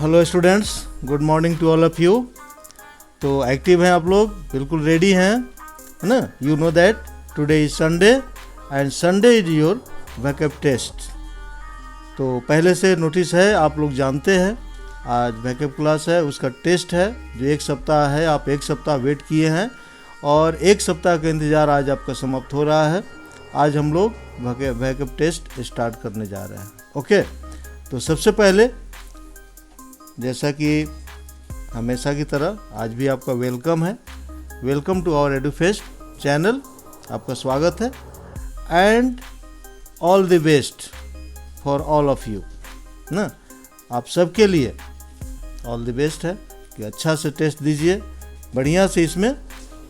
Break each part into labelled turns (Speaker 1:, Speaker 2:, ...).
Speaker 1: Hello students, good morning to all of you. तो active हैं आप लोग, बिल्कुल रेडी हैं, है ना। You know that today is Sunday and Sunday is your backup test. तो पहले से नोटिस है, आप लोग जानते हैं आज बैकअप क्लास है, उसका टेस्ट है जो एक सप्ताह है। आप एक सप्ताह वेट किए हैं और एक सप्ताह का इंतज़ार आज आपका समाप्त हो रहा है। आज हम लोग बैकअप टेस्ट स्टार्ट करने जा रहे हैं। ओके, तो सबसे पहले जैसा कि हमेशा की तरह आज भी आपका वेलकम है। वेलकम टू आवर एडुफेस्ट चैनल, आपका स्वागत है and all the best for all of you ना। आप सबके लिए ऑल द बेस्ट है कि अच्छा से टेस्ट दीजिए, बढ़िया से इसमें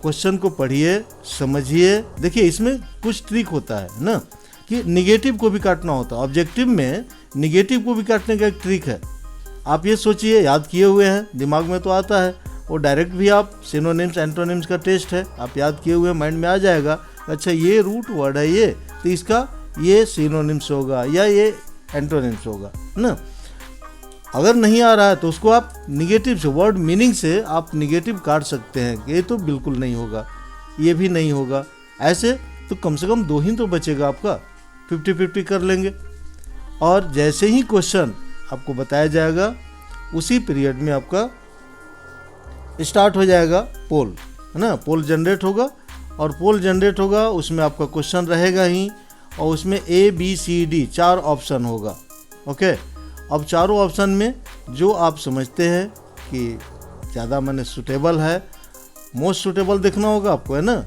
Speaker 1: क्वेश्चन को पढ़िए, समझिए। देखिए इसमें कुछ ट्रिक होता है ना कि निगेटिव को भी काटना होता है। ऑब्जेक्टिव में निगेटिव को भी काटने का एक ट्रिक है। आप ये सोचिए, याद किए हुए हैं, दिमाग में तो आता है, और डायरेक्ट भी आप सिनोनिम्स एंटोनिम्स का टेस्ट है, आप याद किए हुए माइंड में आ जाएगा। अच्छा ये रूट वर्ड है ये, तो इसका ये सिनोनिम्स होगा या ये एंटोनिम्स होगा ना। अगर नहीं आ रहा है तो उसको आप निगेटिव से, वर्ड मीनिंग से आप निगेटिव काट सकते हैं कि ये तो बिल्कुल नहीं होगा, ये भी नहीं होगा। ऐसे तो कम से कम 2 ही तो बचेगा आपका, 50-50 कर लेंगे। और जैसे ही क्वेश्चन आपको बताया जाएगा उसी पीरियड में आपका स्टार्ट हो जाएगा पोल, है ना। पोल जनरेट होगा और पोल जनरेट होगा, उसमें आपका क्वेश्चन रहेगा ही, और उसमें ABCD 4 ऑप्शन होगा। ओके, अब चारों ऑप्शन में जो आप समझते हैं कि ज़्यादा मैंने सूटेबल है, मोस्ट सूटेबल देखना होगा आपको, है ना।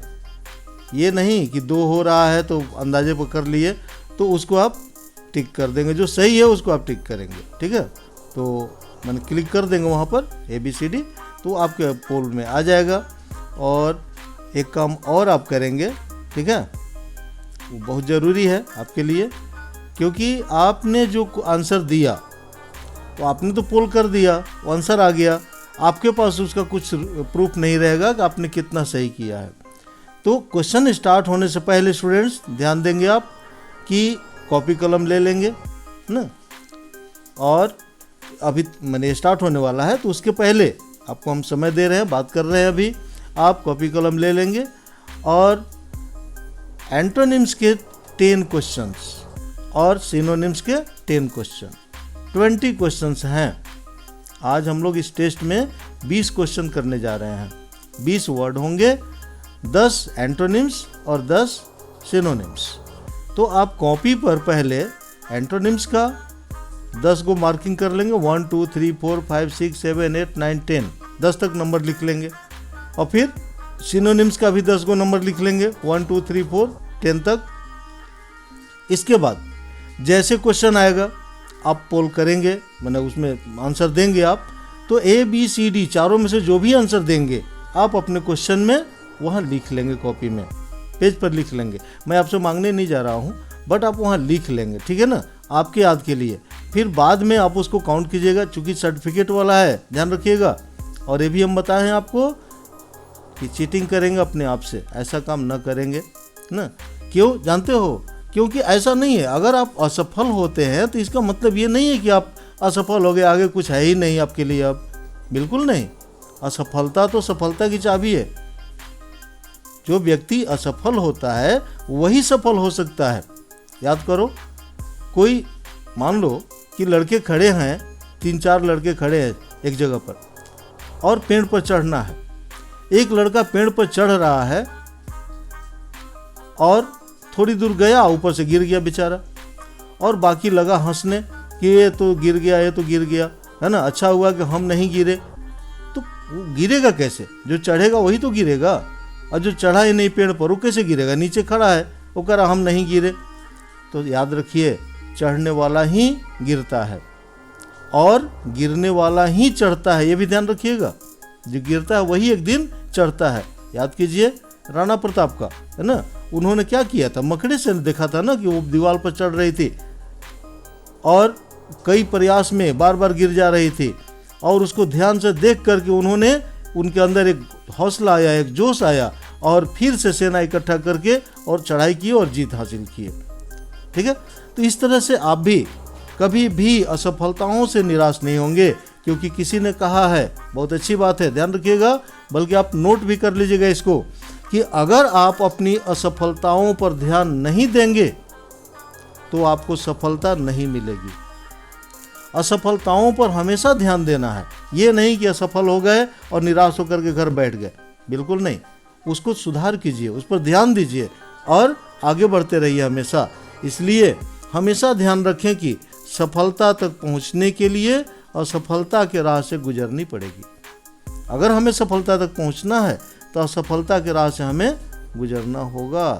Speaker 1: ये नहीं कि 2 हो रहा है तो अंदाजे पर कर लिए, तो उसको आप टिक कर देंगे, जो सही है उसको आप टिक करेंगे, ठीक है। तो मैंने क्लिक कर देंगे वहाँ पर ABCD, तो आपके पोल में आ जाएगा। और एक काम और आप करेंगे, ठीक है, वो बहुत ज़रूरी है आपके लिए, क्योंकि आपने जो आंसर दिया, तो आपने तो पोल कर दिया, वो आंसर आ गया, आपके पास उसका कुछ प्रूफ नहीं रहेगा कि आपने कितना सही किया है। तो क्वेश्चन स्टार्ट होने से पहले स्टूडेंट्स ध्यान देंगे आप कि कॉपी कलम ले लेंगे ना। और अभी मैंने स्टार्ट होने वाला है, तो उसके पहले आपको हम समय दे रहे हैं, बात कर रहे हैं अभी। आप कॉपी कलम ले लेंगे और एंटोनिम्स के 10 क्वेश्चंस और सिनोनिम्स के 10 क्वेश्चन, 20 क्वेश्चंस हैं। आज हम लोग इस टेस्ट में 20 क्वेश्चन करने जा रहे हैं। 20 वर्ड होंगे, 10 एंटोनिम्स और 10 सिनोनिम्स। तो आप कॉपी पर पहले एंटोनिम्स का 10 को मार्किंग कर लेंगे, 1 2 3 4 5 6 7 8 9 10, 10 तक नंबर लिख लेंगे। और फिर सिनोनिम्स का भी 10 को नंबर लिख लेंगे, 1 2 3 4 10 तक। इसके बाद जैसे क्वेश्चन आएगा आप पोल करेंगे, मैंने उसमें आंसर देंगे आप, तो ABCD चारों में से जो भी आंसर देंगे आप अपने क्वेश्चन में वहाँ लिख लेंगे, कॉपी में पेज पर लिख लेंगे। मैं आपसे मांगने नहीं जा रहा हूँ, बट आप वहाँ लिख लेंगे, ठीक है ना, आपके याद के लिए। फिर बाद में आप उसको काउंट कीजिएगा, चूँकि सर्टिफिकेट वाला है, ध्यान रखिएगा। और ये भी हम बताए हैं आपको कि चीटिंग करेंगे अपने आप से, ऐसा काम ना करेंगे ना। क्यों जानते हो? क्योंकि ऐसा नहीं है, अगर आप असफल होते हैं तो इसका मतलब ये नहीं है कि आप असफल हो गए, आगे कुछ है ही नहीं आपके लिए अब, बिल्कुल नहीं। असफलता तो सफलता की चाबी है। जो व्यक्ति असफल होता है वही सफल हो सकता है। याद करो, कोई मान लो कि लड़के खड़े हैं, 3-4 लड़के खड़े हैं एक जगह पर, और पेड़ पर चढ़ना है। एक लड़का पेड़ पर चढ़ रहा है और थोड़ी दूर गया, ऊपर से गिर गया बेचारा, और बाकी लगा हंसने कि ये तो गिर गया, ये तो गिर गया, है ना, अच्छा हुआ कि हम नहीं गिरे। तो वो गिरेगा कैसे? जो चढ़ेगा वही तो गिरेगा, और जो चढ़ा ही नहीं पेड़ पर वो कैसे गिरेगा? नीचे खड़ा है, वो कह रहा हम नहीं गिरे। तो याद रखिए, चढ़ने वाला ही गिरता है और गिरने वाला ही चढ़ता है, ये भी ध्यान रखिएगा। जो गिरता है वही एक दिन चढ़ता है। याद कीजिए राणा प्रताप का, है ना, उन्होंने क्या किया था, मकड़े से देखा था ना कि वो दीवार पर चढ़ रही थी और कई प्रयास में बार बार गिर जा रही थी, और उसको ध्यान से देख करके उन्होंने, उनके अंदर एक हौसला आया, एक जोश आया, और फिर से सेना इकट्ठा करके और चढ़ाई की और जीत हासिल की। ठीक है, तो इस तरह से आप भी कभी भी असफलताओं से निराश नहीं होंगे, क्योंकि किसी ने कहा है, बहुत अच्छी बात है, ध्यान रखिएगा, बल्कि आप नोट भी कर लीजिएगा इसको, कि अगर आप अपनी असफलताओं पर ध्यान नहीं देंगे तो आपको सफलता नहीं मिलेगी। असफलताओं पर हमेशा ध्यान देना है, ये नहीं कि असफल हो गए और निराश होकर के घर बैठ गए, बिल्कुल नहीं। उसको सुधार कीजिए, उस पर ध्यान दीजिए और आगे बढ़ते रहिए हमेशा। इसलिए हमेशा ध्यान रखें कि सफलता तक पहुंचने के लिए असफलता के राह से गुजरनी पड़ेगी। अगर हमें सफलता तक पहुंचना है तो असफलता के राह से हमें गुजरना होगा,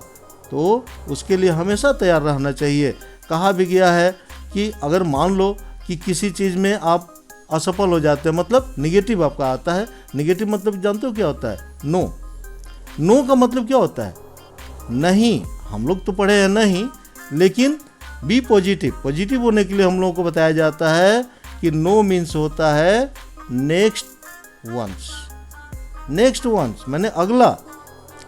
Speaker 1: तो उसके लिए हमेशा तैयार रहना चाहिए। कहा भी गया है कि अगर मान लो कि किसी चीज़ में आप असफल हो जाते हैं, मतलब निगेटिव आपका आता है, निगेटिव मतलब जानते हो क्या होता है? नो। नो का मतलब क्या होता है? नहीं। हम लोग तो पढ़े हैं नहीं, लेकिन बी पॉजिटिव, पॉजिटिव होने के लिए हम लोगों को बताया जाता है कि नो मीन्स होता है नेक्स्ट वंस। नेक्स्ट वंस मैंने अगला,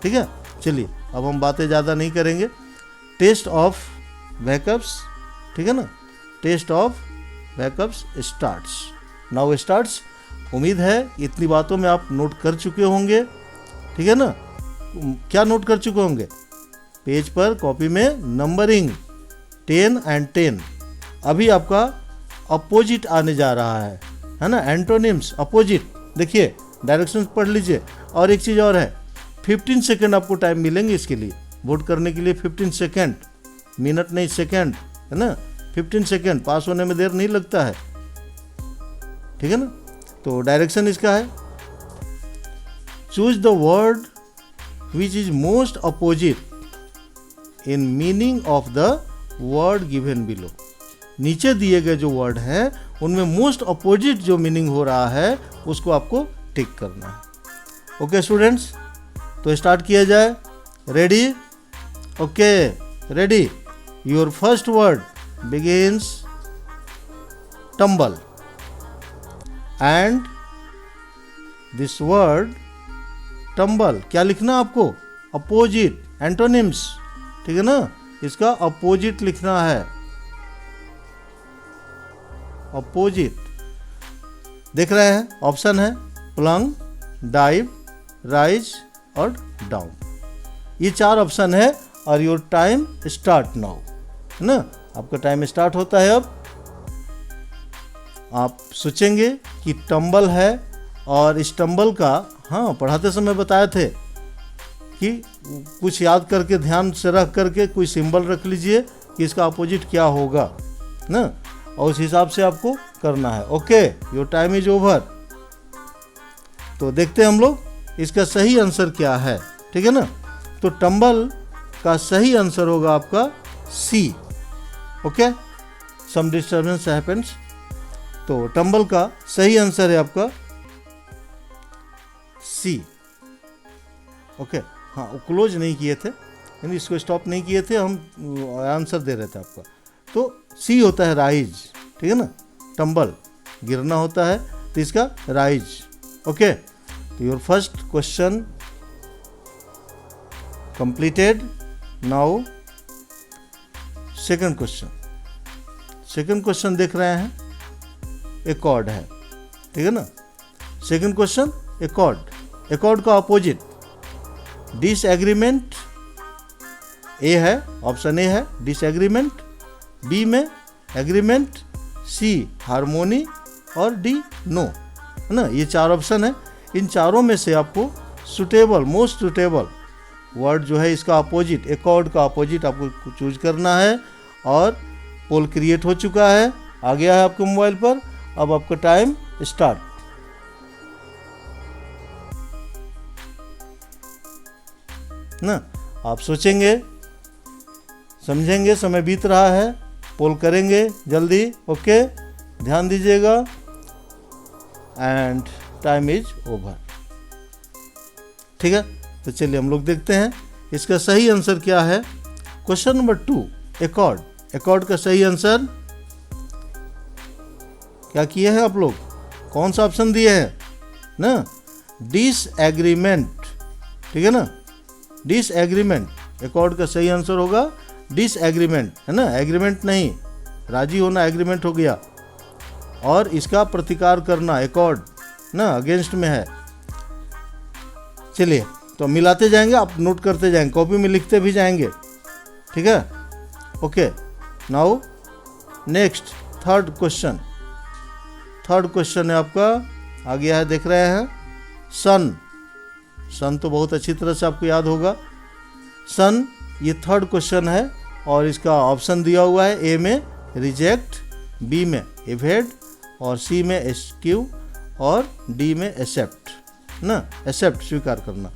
Speaker 1: ठीक है। चलिए अब हम बातें ज़्यादा नहीं करेंगे। टेस्ट ऑफ बैकअप्स, ठीक है ना, test of backups starts now starts. उम्मीद है इतनी बातों में आप नोट कर चुके होंगे, ठीक है ना। क्या नोट कर चुके होंगे? पेज पर कॉपी में नंबरिंग 10 and 10। अभी आपका अपोजिट आने जा रहा है ना, एंटोनिम्स, अपोजिट। देखिए डायरेक्शंस पढ़ लीजिए। और एक चीज़ और है, 15 सेकेंड आपको टाइम मिलेंगे इसके लिए, वोट करने के लिए 15 सेकेंड, मिनट नहीं सेकेंड, है ना। 15 सेकेंड, पास होने में देर नहीं लगता है, ठीक है ना। तो डायरेक्शन इसका है, choose the word which is most opposite in meaning of the word given below. नीचे दिए गए जो वर्ड हैं उनमें मोस्ट अपोजिट जो मीनिंग हो रहा है उसको आपको टिक करना है। ओके स्टूडेंट्स, तो स्टार्ट किया जाए। Ready? Okay, ready. Your first word begins tumble and this word tumble क्या लिखना आपको? अपोजिट, एंटोनिम्स, ठीक है ना, इसका अपोजिट लिखना है। अपोजिट देख रहे हैं, ऑप्शन है प्लंग, डाइव, राइज और डाउन। ये 4 ऑप्शन है और योर टाइम स्टार्ट नाउ, है ना। आपका टाइम स्टार्ट होता है अब। आप सोचेंगे कि टम्बल है, और इस टम्बल का, हाँ पढ़ाते समय बताए थे कि कुछ याद करके ध्यान से रख करके कोई सिंबल रख लीजिए कि इसका अपोजिट क्या होगा ना, और उस हिसाब से आपको करना है। Okay, your time is over. तो देखते हैं हम लोग इसका सही आंसर क्या है, ठीक है ना। तो टम्बल का सही आंसर होगा आपका सी। ओके, सम डिस्टर्बेंस हैपेंस। तो टम्बल का सही आंसर है आपका सी। ओके, हाँ क्लोज नहीं किए थे, यानी इसको स्टॉप नहीं किए थे, हम आंसर दे रहे थे आपका। तो सी होता है राइज, ठीक है ना। टम्बल गिरना होता है, तो इसका राइज। ओके, तो your first question completed. Now second question. Second question देख रहे हैं, एकॉर्ड है, ठीक है ना। Second question accord. एकॉर्ड का अपोजिट डिसएग्रीमेंट। ए है, ऑप्शन ए है डिसएग्रीमेंट, बी में एग्रीमेंट, सी हार्मोनी और डी नो, है ना। ये 4 ऑप्शन है। इन चारों में से आपको सुटेबल, मोस्ट सुटेबल वर्ड जो है इसका अपोजिट, एकॉर्ड का अपोजिट आपको चूज करना है। और पोल क्रिएट हो चुका है, आ गया है आपके मोबाइल पर। अब आपका टाइम स्टार्ट। ना, आप सोचेंगे, समझेंगे, समय बीत रहा है, पोल करेंगे जल्दी। ओके, ध्यान दीजिएगा। एंड टाइम इज ओवर, ठीक है। तो चलिए हम लोग देखते हैं इसका सही आंसर क्या है। Question number 2, accord. एकॉर्ड का सही आंसर क्या किए हैं आप लोग? कौन सा ऑप्शन दिए हैं ना? डिसएग्रीमेंट, ठीक है ना, डिसएग्रीमेंट। एकॉर्ड का सही आंसर होगा डिसएग्रीमेंट, है ना, एग्रीमेंट नहीं, राजी होना एग्रीमेंट हो गया। और इसका प्रतिकार करना, एकॉर्ड ना, अगेंस्ट में है। चलिए तो मिलाते जाएंगे, आप नोट करते जाएंगे, कॉपी में लिखते भी जाएंगे, ठीक है। Okay, now next third question है आपका, आ गया है, देख रहे हैं। सन तो बहुत अच्छी तरह से आपको याद होगा। सन ये थर्ड क्वेश्चन है और इसका ऑप्शन दिया हुआ है, ए में रिजेक्ट, बी में एवेड और सी में एक्सक्यू और डी में एक्सेप्ट ना, एक्सेप्ट स्वीकार करना।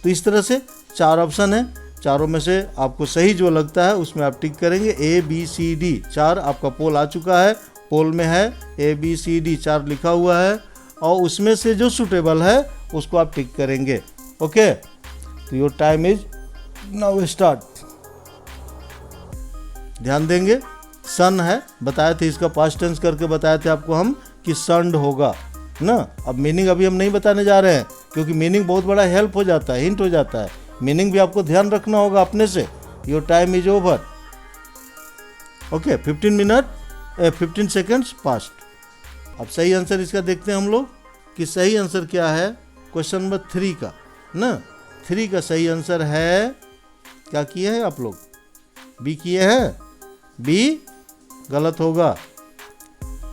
Speaker 1: तो इस तरह से 4 ऑप्शन है, चारों में से आपको सही जो लगता है उसमें आप टिक करेंगे। ए बी सी डी 4 आपका पोल आ चुका है, पोल में है ए बी सी डी 4 लिखा हुआ है और उसमें से जो सूटेबल है उसको आप टिक करेंगे। ओके, तो your time is now start. ध्यान देंगे, सन है, बताए थे, इसका पास्ट टेंस करके बताए थे आपको हम कि सन्ड होगा ना। अब मीनिंग अभी हम नहीं बताने जा रहे हैं क्योंकि मीनिंग बहुत बड़ा हेल्प हो जाता है, हिंट हो जाता है। मीनिंग भी आपको ध्यान रखना होगा अपने से। Your time is over. Okay, 15 seconds past. अब सही आंसर इसका देखते हैं हम लोग कि सही आंसर क्या है क्वेश्चन नंबर 3 का ना। 3 का सही आंसर है, क्या किए हैं आप लोग, बी किए हैं। बी गलत होगा,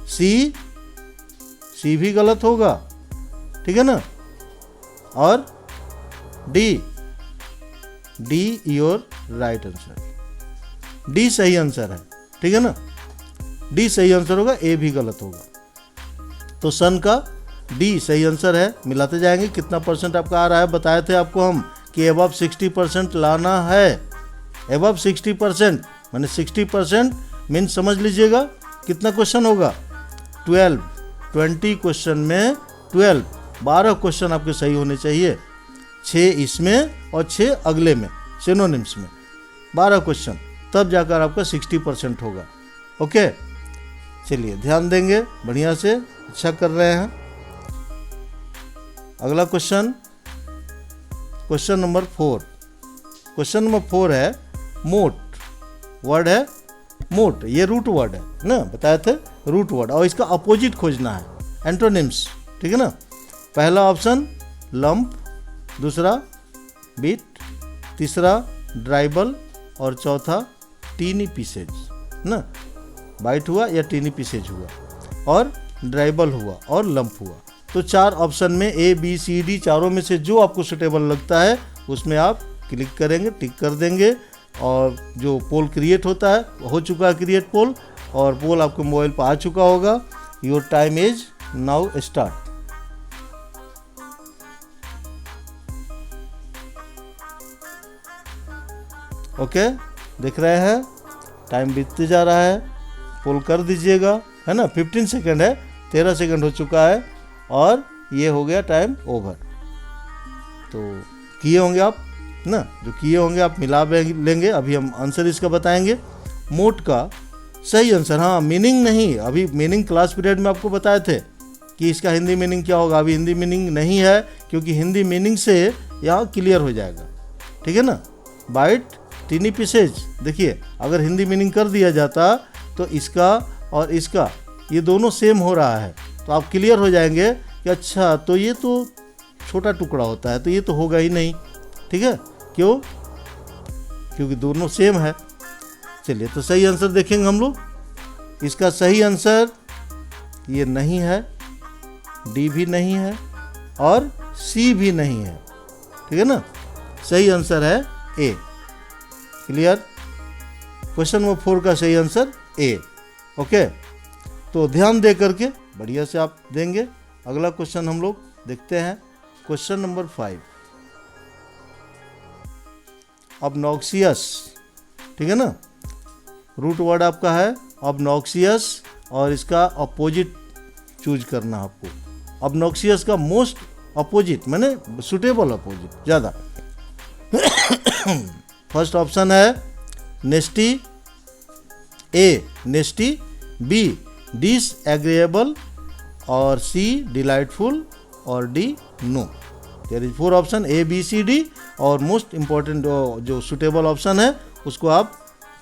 Speaker 1: सी भी गलत होगा, ठीक है ना, और D your right answer. D सही आंसर है, ठीक है ना, डी सही आंसर होगा, ए भी गलत होगा। तो सन का डी सही आंसर है। मिलाते जाएंगे, कितना परसेंट आपका आ रहा है बताए थे आपको हम कि अबव 60% लाना है। अबव 60% माने 60% मीन्स समझ लीजिएगा कितना क्वेश्चन होगा, 20 क्वेश्चन में 12 क्वेश्चन आपके सही होने चाहिए, 6 इसमें और 6 अगले में, सिनोनिम्स में 12 क्वेश्चन, तब जाकर आपका 60% होगा। ओके, चलिए ध्यान देंगे, बढ़िया से, अच्छा कर रहे हैं। अगला क्वेश्चन नंबर 4। क्वेश्चन नंबर 4 है मोट। वर्ड है मोट, ये रूट वर्ड है ना, बताए थे रूट वर्ड, और इसका अपोजिट खोजना है, एंटोनिम्स, ठीक है ना। पहला ऑप्शन लंप, दूसरा बीट, तीसरा ड्राइबल और चौथा टीनी पीसेज ना। बाइट हुआ या टीनी पीसेज हुआ और ड्राइबल हुआ और लंप हुआ। तो 4 ऑप्शन में ए बी सी डी चारों में से जो आपको सुटेबल लगता है उसमें आप क्लिक करेंगे, टिक कर देंगे, और जो पोल क्रिएट होता है, हो चुका है क्रिएट पोल, और पोल आपके मोबाइल पर आ चुका होगा। Your time is now start. Okay, देख रहे हैं टाइम बीतते जा रहा है, पोल कर दीजिएगा, है ना। 15 सेकेंड है, 13 सेकेंड हो चुका है और ये हो गया टाइम ओवर। तो किए होंगे आप ना, जो किए होंगे आप मिला लेंगे। अभी हम आंसर इसका बताएंगे। मोट का सही आंसर, हाँ मीनिंग नहीं, अभी मीनिंग क्लास पीरियड में आपको बताए थे कि इसका हिंदी मीनिंग क्या होगा। अभी हिंदी मीनिंग नहीं है क्योंकि हिंदी मीनिंग से यहाँ क्लियर हो जाएगा, ठीक है ना। बाइट टीनी पीसेज, देखिए अगर हिंदी मीनिंग कर दिया जाता तो इसका और इसका ये दोनों सेम हो रहा है, तो आप क्लियर हो जाएंगे कि अच्छा तो ये तो छोटा टुकड़ा होता है, तो ये तो होगा ही नहीं, ठीक है। क्यों? क्योंकि दोनों सेम है। चलिए तो सही आंसर देखेंगे हम लोग। इसका सही आंसर ये नहीं है, डी भी नहीं है और सी भी नहीं है, ठीक है ना। सही आंसर है ए। क्लियर? क्वेश्चन नंबर 4 का सही आंसर ए। ओके, तो ध्यान दे करके बढ़िया से आप देंगे। अगला क्वेश्चन हम लोग देखते हैं, क्वेश्चन नंबर 5। ऑब्नॉक्सियस, ठीक है ना, रूट वर्ड आपका है ऑब्नॉक्सियस और इसका अपोजिट चूज करना आपको। ऑब्नॉक्सियस का मोस्ट अपोजिट माने सुटेबल अपोजिट ज़्यादा। फर्स्ट ऑप्शन है nasty, A nasty, B disagreeable और सी डिलाइटफुल और D no. There is 4 option A B C D, और मोस्ट इम्पॉर्टेंट जो सुटेबल ऑप्शन है उसको आप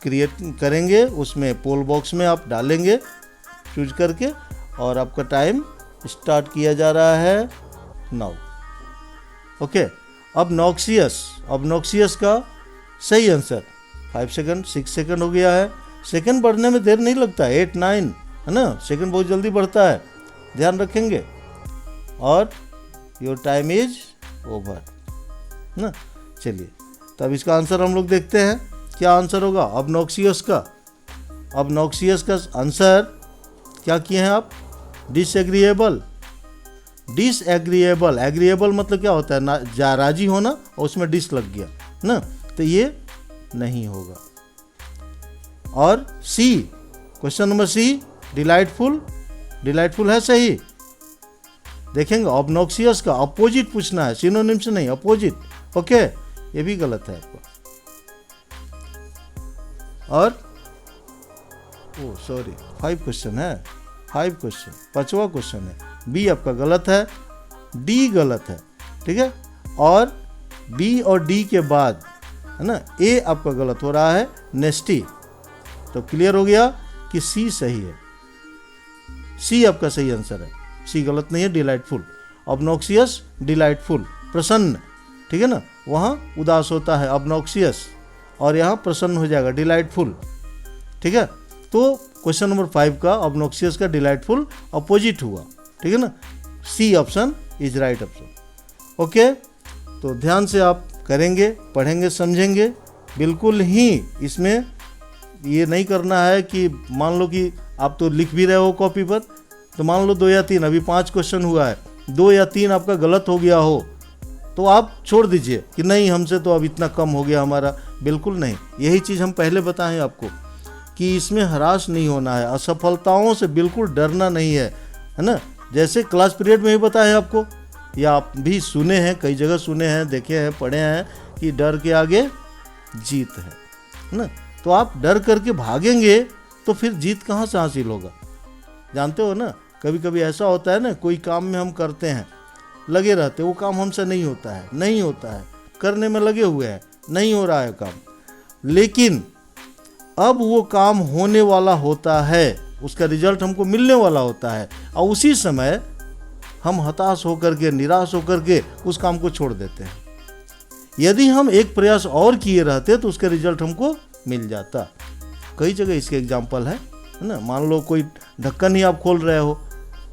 Speaker 1: क्रिएट करेंगे, उसमें पोल बॉक्स में आप डालेंगे चूज करके, और आपका टाइम स्टार्ट किया जा रहा है नाउ। ओके, अब नॉक्सियस का सही आंसर 5 सेकंड 6 सेकंड हो गया है। सेकंड बढ़ने में देर नहीं लगता, 8 9 है ना, सेकंड बहुत जल्दी बढ़ता है, ध्यान रखेंगे। और योर टाइम इज ओवर ना। चलिए, तब इसका आंसर हम लोग देखते हैं क्या आंसर होगा ऑब्नॉक्सियस का। ऑब्नॉक्सियस का आंसर क्या किए हैं आप? डिसएग्रीएबल। एग्रीएबल मतलब क्या होता है ना, राजी होना और उसमें डिस लग गया ना, तो ये नहीं होगा। और सी, क्वेश्चन नंबर सी, डिलाइटफुल है सही। देखेंगे ऑब्नॉक्सियस का अपोजिट पूछना है, सिनोनिम से नहीं, अपोजिट। ओके, ये भी गलत है आपका। और सॉरी 5 क्वेश्चन है, 5 क्वेश्चन, 5वां क्वेश्चन है। बी आपका गलत है, डी गलत है, ठीक है। और बी और डी के बाद है ना, ए आपका गलत हो रहा है, नेस्टी। तो क्लियर हो गया कि सी सही है, सी आपका सही आंसर है, सी गलत नहीं है, डिलाइटफुल। ऑब्नॉक्सियस डिलाइटफुल, प्रसन्न, ठीक है ना, वहाँ उदास होता है ऑब्नॉक्सियस, और यहाँ प्रसन्न हो जाएगा डिलाइटफुल, ठीक है। तो क्वेश्चन नंबर 5 का ऑब्नॉक्सियस का डिलाइटफुल अपोजिट हुआ, ठीक है ना। C option is right option. Okay, तो ध्यान से आप करेंगे, पढ़ेंगे, समझेंगे। बिल्कुल ही इसमें ये नहीं करना है कि मान लो कि आप तो लिख भी रहे हो कॉपी पर, तो मान लो 2 या 3, अभी 5 क्वेश्चन हुआ है, 2 या 3 आपका गलत हो गया हो तो आप छोड़ दीजिए कि नहीं हमसे तो अब इतना कम हो गया हमारा। बिल्कुल नहीं, यही चीज़ हम पहले बताएं आपको कि इसमें हराश नहीं होना है, असफलताओं से बिल्कुल डरना नहीं है ना। जैसे क्लास पीरियड में ही बताया आपको, या आप भी सुने हैं, कई जगह सुने हैं, देखे हैं, पढ़े हैं कि डर के आगे जीत है ना। तो आप डर करके भागेंगे तो फिर जीत कहाँ से हासिल होगा? जानते हो ना, कभी कभी ऐसा होता है ना, कोई काम में हम करते हैं, लगे रहते, वो काम हमसे नहीं होता है, करने में लगे हुए हैं, नहीं हो रहा है काम, लेकिन अब वो काम होने वाला होता है, उसका रिजल्ट हमको मिलने वाला होता है, और उसी समय हम हताश होकर के, निराश होकर के उस काम को छोड़ देते हैं। यदि हम एक प्रयास और किए रहते तो उसका रिजल्ट हमको मिल जाता। कई जगह इसके एग्जाम्पल है ना। मान लो कोई ढक्कन ही आप खोल रहे हो,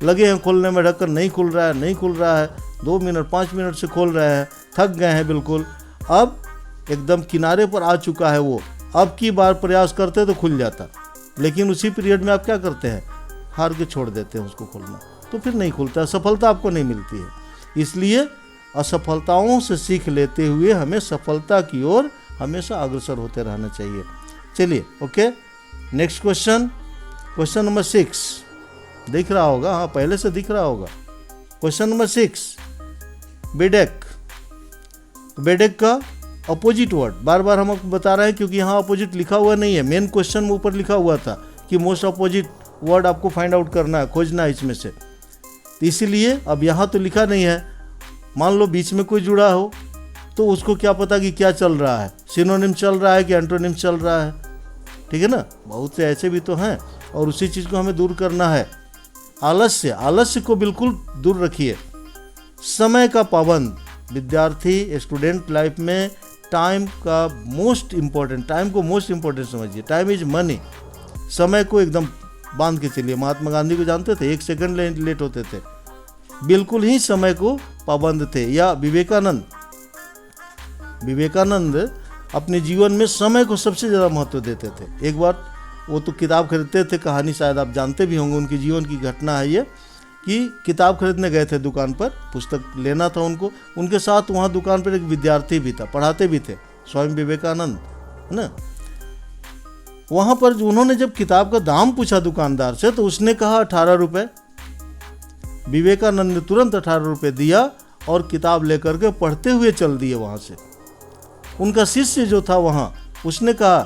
Speaker 1: लगे हैं खोलने में, ढक्कन नहीं खुल रहा है, 2 मिनट 5 मिनट से खोल रहे हैं, थक गए हैं बिल्कुल, अब एकदम किनारे पर आ चुका है वो, अब की बार प्रयास करते तो खुल जाता, लेकिन उसी पीरियड में आप क्या करते हैं, हार के छोड़ देते हैं उसको खोलना, तो फिर नहीं खुलता, सफलता आपको नहीं मिलती है। इसलिए असफलताओं से सीख लेते हुए हमें सफलता की ओर हमेशा अग्रसर होते रहना चाहिए। चलिए, ओके, नेक्स्ट क्वेश्चन नंबर 6 दिख रहा होगा, हाँ पहले से दिख रहा होगा। क्वेश्चन नंबर 6, बेडेक का अपोजिट वर्ड, बार बार हम आपको बता रहे हैं क्योंकि यहाँ अपोजिट लिखा हुआ नहीं है। मेन क्वेश्चन में ऊपर लिखा हुआ था कि मोस्ट अपोजिट वर्ड आपको फाइंड आउट करना है, खोजना है इसमें से, तो इसीलिए अब यहाँ तो लिखा नहीं है। मान लो बीच में कोई जुड़ा हो तो उसको क्या पता कि क्या चल रहा है, सिनोनिम चल रहा है कि एंटोनिम चल रहा है, ठीक है ना। बहुत से ऐसे भी तो हैं, और उसी चीज़ को हमें दूर करना है। आलस्य को बिल्कुल दूर रखिए। समय का पाबंद, विद्यार्थी स्टूडेंट लाइफ में टाइम को मोस्ट इम्पोर्टेंट समझिए। Time is money. समय को एकदम बांध के चलिए। महात्मा गांधी को जानते थे, 1 सेकंड लेट होते थे, बिल्कुल ही समय को पाबंद थे। या विवेकानंद अपने जीवन में समय को सबसे ज़्यादा महत्व देते थे। एक बार वो तो किताब खरीदते थे, कहानी शायद आप जानते भी होंगे, उनकी जीवन की घटना है ये, कि किताब खरीदने गए थे दुकान पर, पुस्तक लेना था उनको, उनके साथ वहाँ दुकान पर एक विद्यार्थी भी था, पढ़ाते भी थे, स्वयं विवेकानंद, है ना। वहाँ पर उन्होंने जब किताब का दाम पूछा दुकानदार से तो उसने कहा 18 रुपये। विवेकानंद ने तुरंत 18 रुपये दिया और किताब लेकर के पढ़ते हुए चल दिए वहाँ से। उनका शिष्य जो था वहाँ, उसने कहा,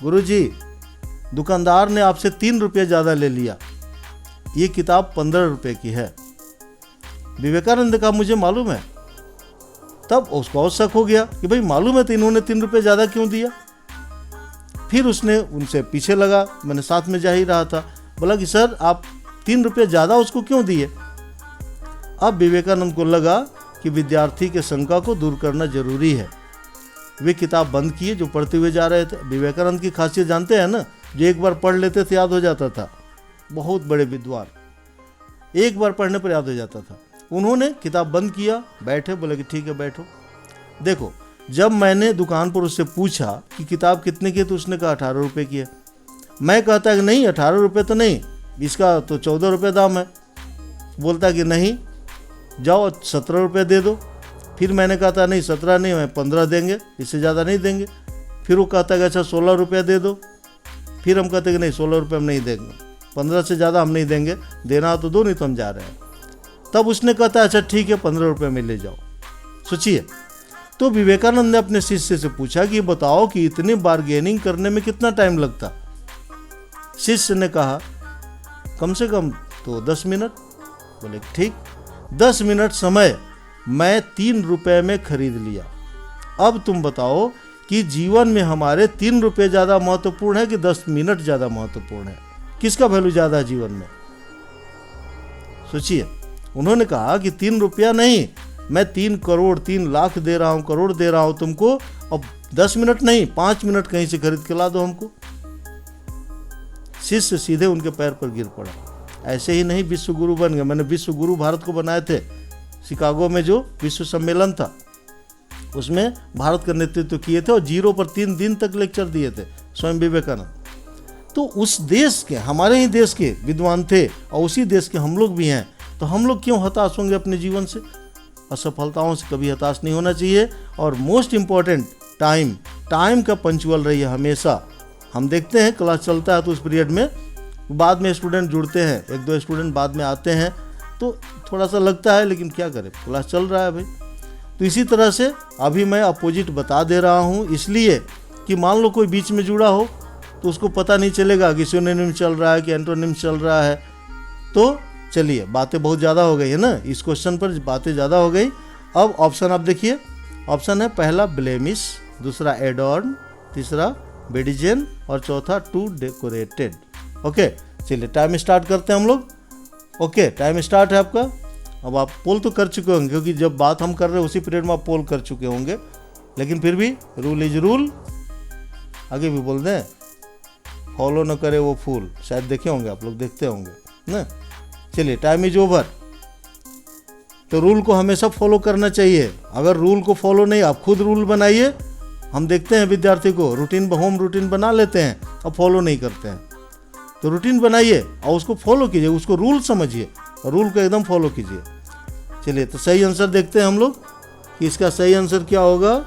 Speaker 1: गुरुजी दुकानदार ने आपसे 3 रुपये ज़्यादा ले लिया, ये किताब 15 रुपये की है। विवेकानंद ने कहा, मुझे मालूम है। तब उसको और शक हो गया कि भाई मालूम है तो इन्होंने 3 रुपये ज़्यादा क्यों दिया। फिर उसने उनसे पीछे लगा, मैंने साथ में जा ही रहा था, बोला कि सर आप ₹3 ज़्यादा उसको क्यों दिए? अब विवेकानंद को लगा कि विद्यार्थी के शंका को दूर करना जरूरी है। वे किताब बंद किए जो पढ़ते हुए जा रहे थे। विवेकानंद की खासियत जानते हैं ना, जो एक बार पढ़ लेते थे याद हो जाता था। बहुत बड़े विद्वान, एक बार पढ़ने पर याद हो जाता था। उन्होंने किताब बंद किया, बैठे, बोले कि ठीक है बैठो। देखो, जब मैंने दुकान पर उससे पूछा कि किताब कितने की है तो उसने कहा ₹18 की है। मैं कहता कि नहीं ₹18 तो नहीं, इसका तो ₹14 दाम है। बोलता कि नहीं, जाओ ₹17 दे दो। फिर मैंने कहा था नहीं 17 नहीं, मैं 15 देंगे, इससे ज़्यादा नहीं देंगे। फिर वो कहता कि अच्छा ₹16 दे दो। फिर हम कहते कि नहीं ₹16 हम नहीं देंगे, 15 से ज़्यादा हम नहीं देंगे, देना हो तो दो, नहीं तो हम जा रहे हैं। तब उसने कहता अच्छा ठीक है ₹15 में ले जाओ। सोचिए, तो विवेकानंद ने अपने शिष्य से पूछा कि बताओ कि इतनी बार्गेनिंग करने में कितना टाइम लगता? शिष्य ने कहा कम से कम तो 10 मिनट। बोले ठीक, 10 मिनट समय मैं ₹3 में खरीद लिया। अब तुम बताओ कि जीवन में हमारे ₹3 ज़्यादा महत्वपूर्ण है कि 10 मिनट ज़्यादा महत्वपूर्ण है? किसका वैल्यू ज़्यादा है जीवन में? सोचिए, उन्होंने कहा कि ₹3 नहीं, मैं 3 करोड़ 3 लाख दे रहा हूँ, करोड़ दे रहा हूँ तुमको, अब 10 मिनट नहीं 5 मिनट कहीं से खरीद के ला दो हमको। शिष्य सीधे उनके पैर पर गिर पड़ा। ऐसे ही नहीं विश्व गुरु बन गए। मैंने विश्व गुरु भारत को बनाए थे। शिकागो में जो विश्व सम्मेलन था उसमें भारत का नेतृत्व किए थे और 0 पर 3 दिन तक लेक्चर दिए थे स्वयं विवेकानंद। तो उस देश के, हमारे ही देश के विद्वान थे और उसी देश के हम लोग भी हैं। तो हम लोग क्यों हताश होंगे अपने जीवन से? असफलताओं से कभी हताश नहीं होना चाहिए। और मोस्ट इम्पॉर्टेंट टाइम का पंचुअल रहिए हमेशा। हम देखते हैं क्लास चलता है तो उस पीरियड में बाद में स्टूडेंट जुड़ते हैं, 1-2 स्टूडेंट बाद में आते हैं तो थोड़ा सा लगता है, लेकिन क्या करें, क्लास चल रहा है भाई। तो इसी तरह से अभी मैं अपोजिट बता दे रहा हूँ, इसलिए कि मान लो कोई बीच में जुड़ा हो तो उसको पता नहीं चलेगा कि सिनोनिम चल रहा है कि एंटोनिम चल रहा है। तो चलिए, बातें बहुत ज़्यादा हो गई है ना, इस क्वेश्चन पर बातें ज़्यादा हो गई। अब ऑप्शन आप देखिए, ऑप्शन है पहला ब्लेमिश, दूसरा एडॉर्न, तीसरा बेडिजेन और चौथा टू डेकोरेटेड। ओके, चलिए टाइम स्टार्ट करते हैं हम लोग। ओके, टाइम स्टार्ट है आपका। अब आप पोल तो कर चुके होंगे क्योंकि जब बात हम कर रहे हैं उसी पीरियड में आप पोल कर चुके होंगे, लेकिन फिर भी रूल इज रूल। आगे भी बोल दें, फॉलो न करे वो फूल, शायद देखे होंगे आप लोग, देखते होंगे ना। चलिए, टाइम इज ओवर। तो रूल को हमेशा फॉलो करना चाहिए। अगर रूल को फॉलो नहीं, आप खुद रूल बनाइए। हम देखते हैं विद्यार्थी को रूटीन, होम रूटीन बना लेते हैं और फॉलो नहीं करते हैं। तो रूटीन बनाइए और उसको फॉलो कीजिए, उसको रूल समझिए और रूल को एकदम फॉलो कीजिए। चलिए, तो सही आंसर देखते हैं हम लोग कि इसका सही आंसर क्या होगा।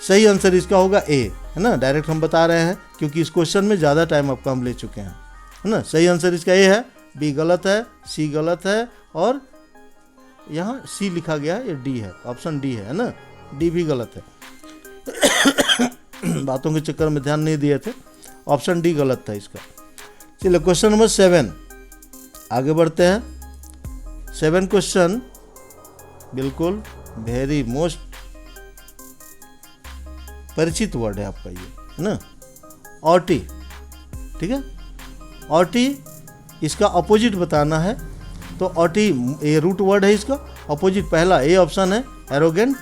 Speaker 1: सही आंसर इसका होगा ए, है ना। डायरेक्ट हम बता रहे हैं क्योंकि इस क्वेश्चन में ज़्यादा टाइम आपका हम ले चुके हैं, है ना। सही आंसर इसका ए है, बी गलत है, सी गलत है और यहाँ सी लिखा गया है, ये डी है, ऑप्शन डी है ना। डी भी गलत है। बातों के चक्कर में ध्यान नहीं दिए थे, ऑप्शन डी गलत था इसका। चलिए, क्वेश्चन नंबर 7 आगे बढ़ते हैं। 7 क्वेश्चन बिल्कुल वेरी मोस्ट परिचित वर्ड है आपका, ये है ना, ऑटी। ठीक है, ऑटी इसका अपोजिट बताना है। तो ऑटी ये रूट वर्ड है, इसका अपोजिट पहला ए ऑप्शन है arrogant,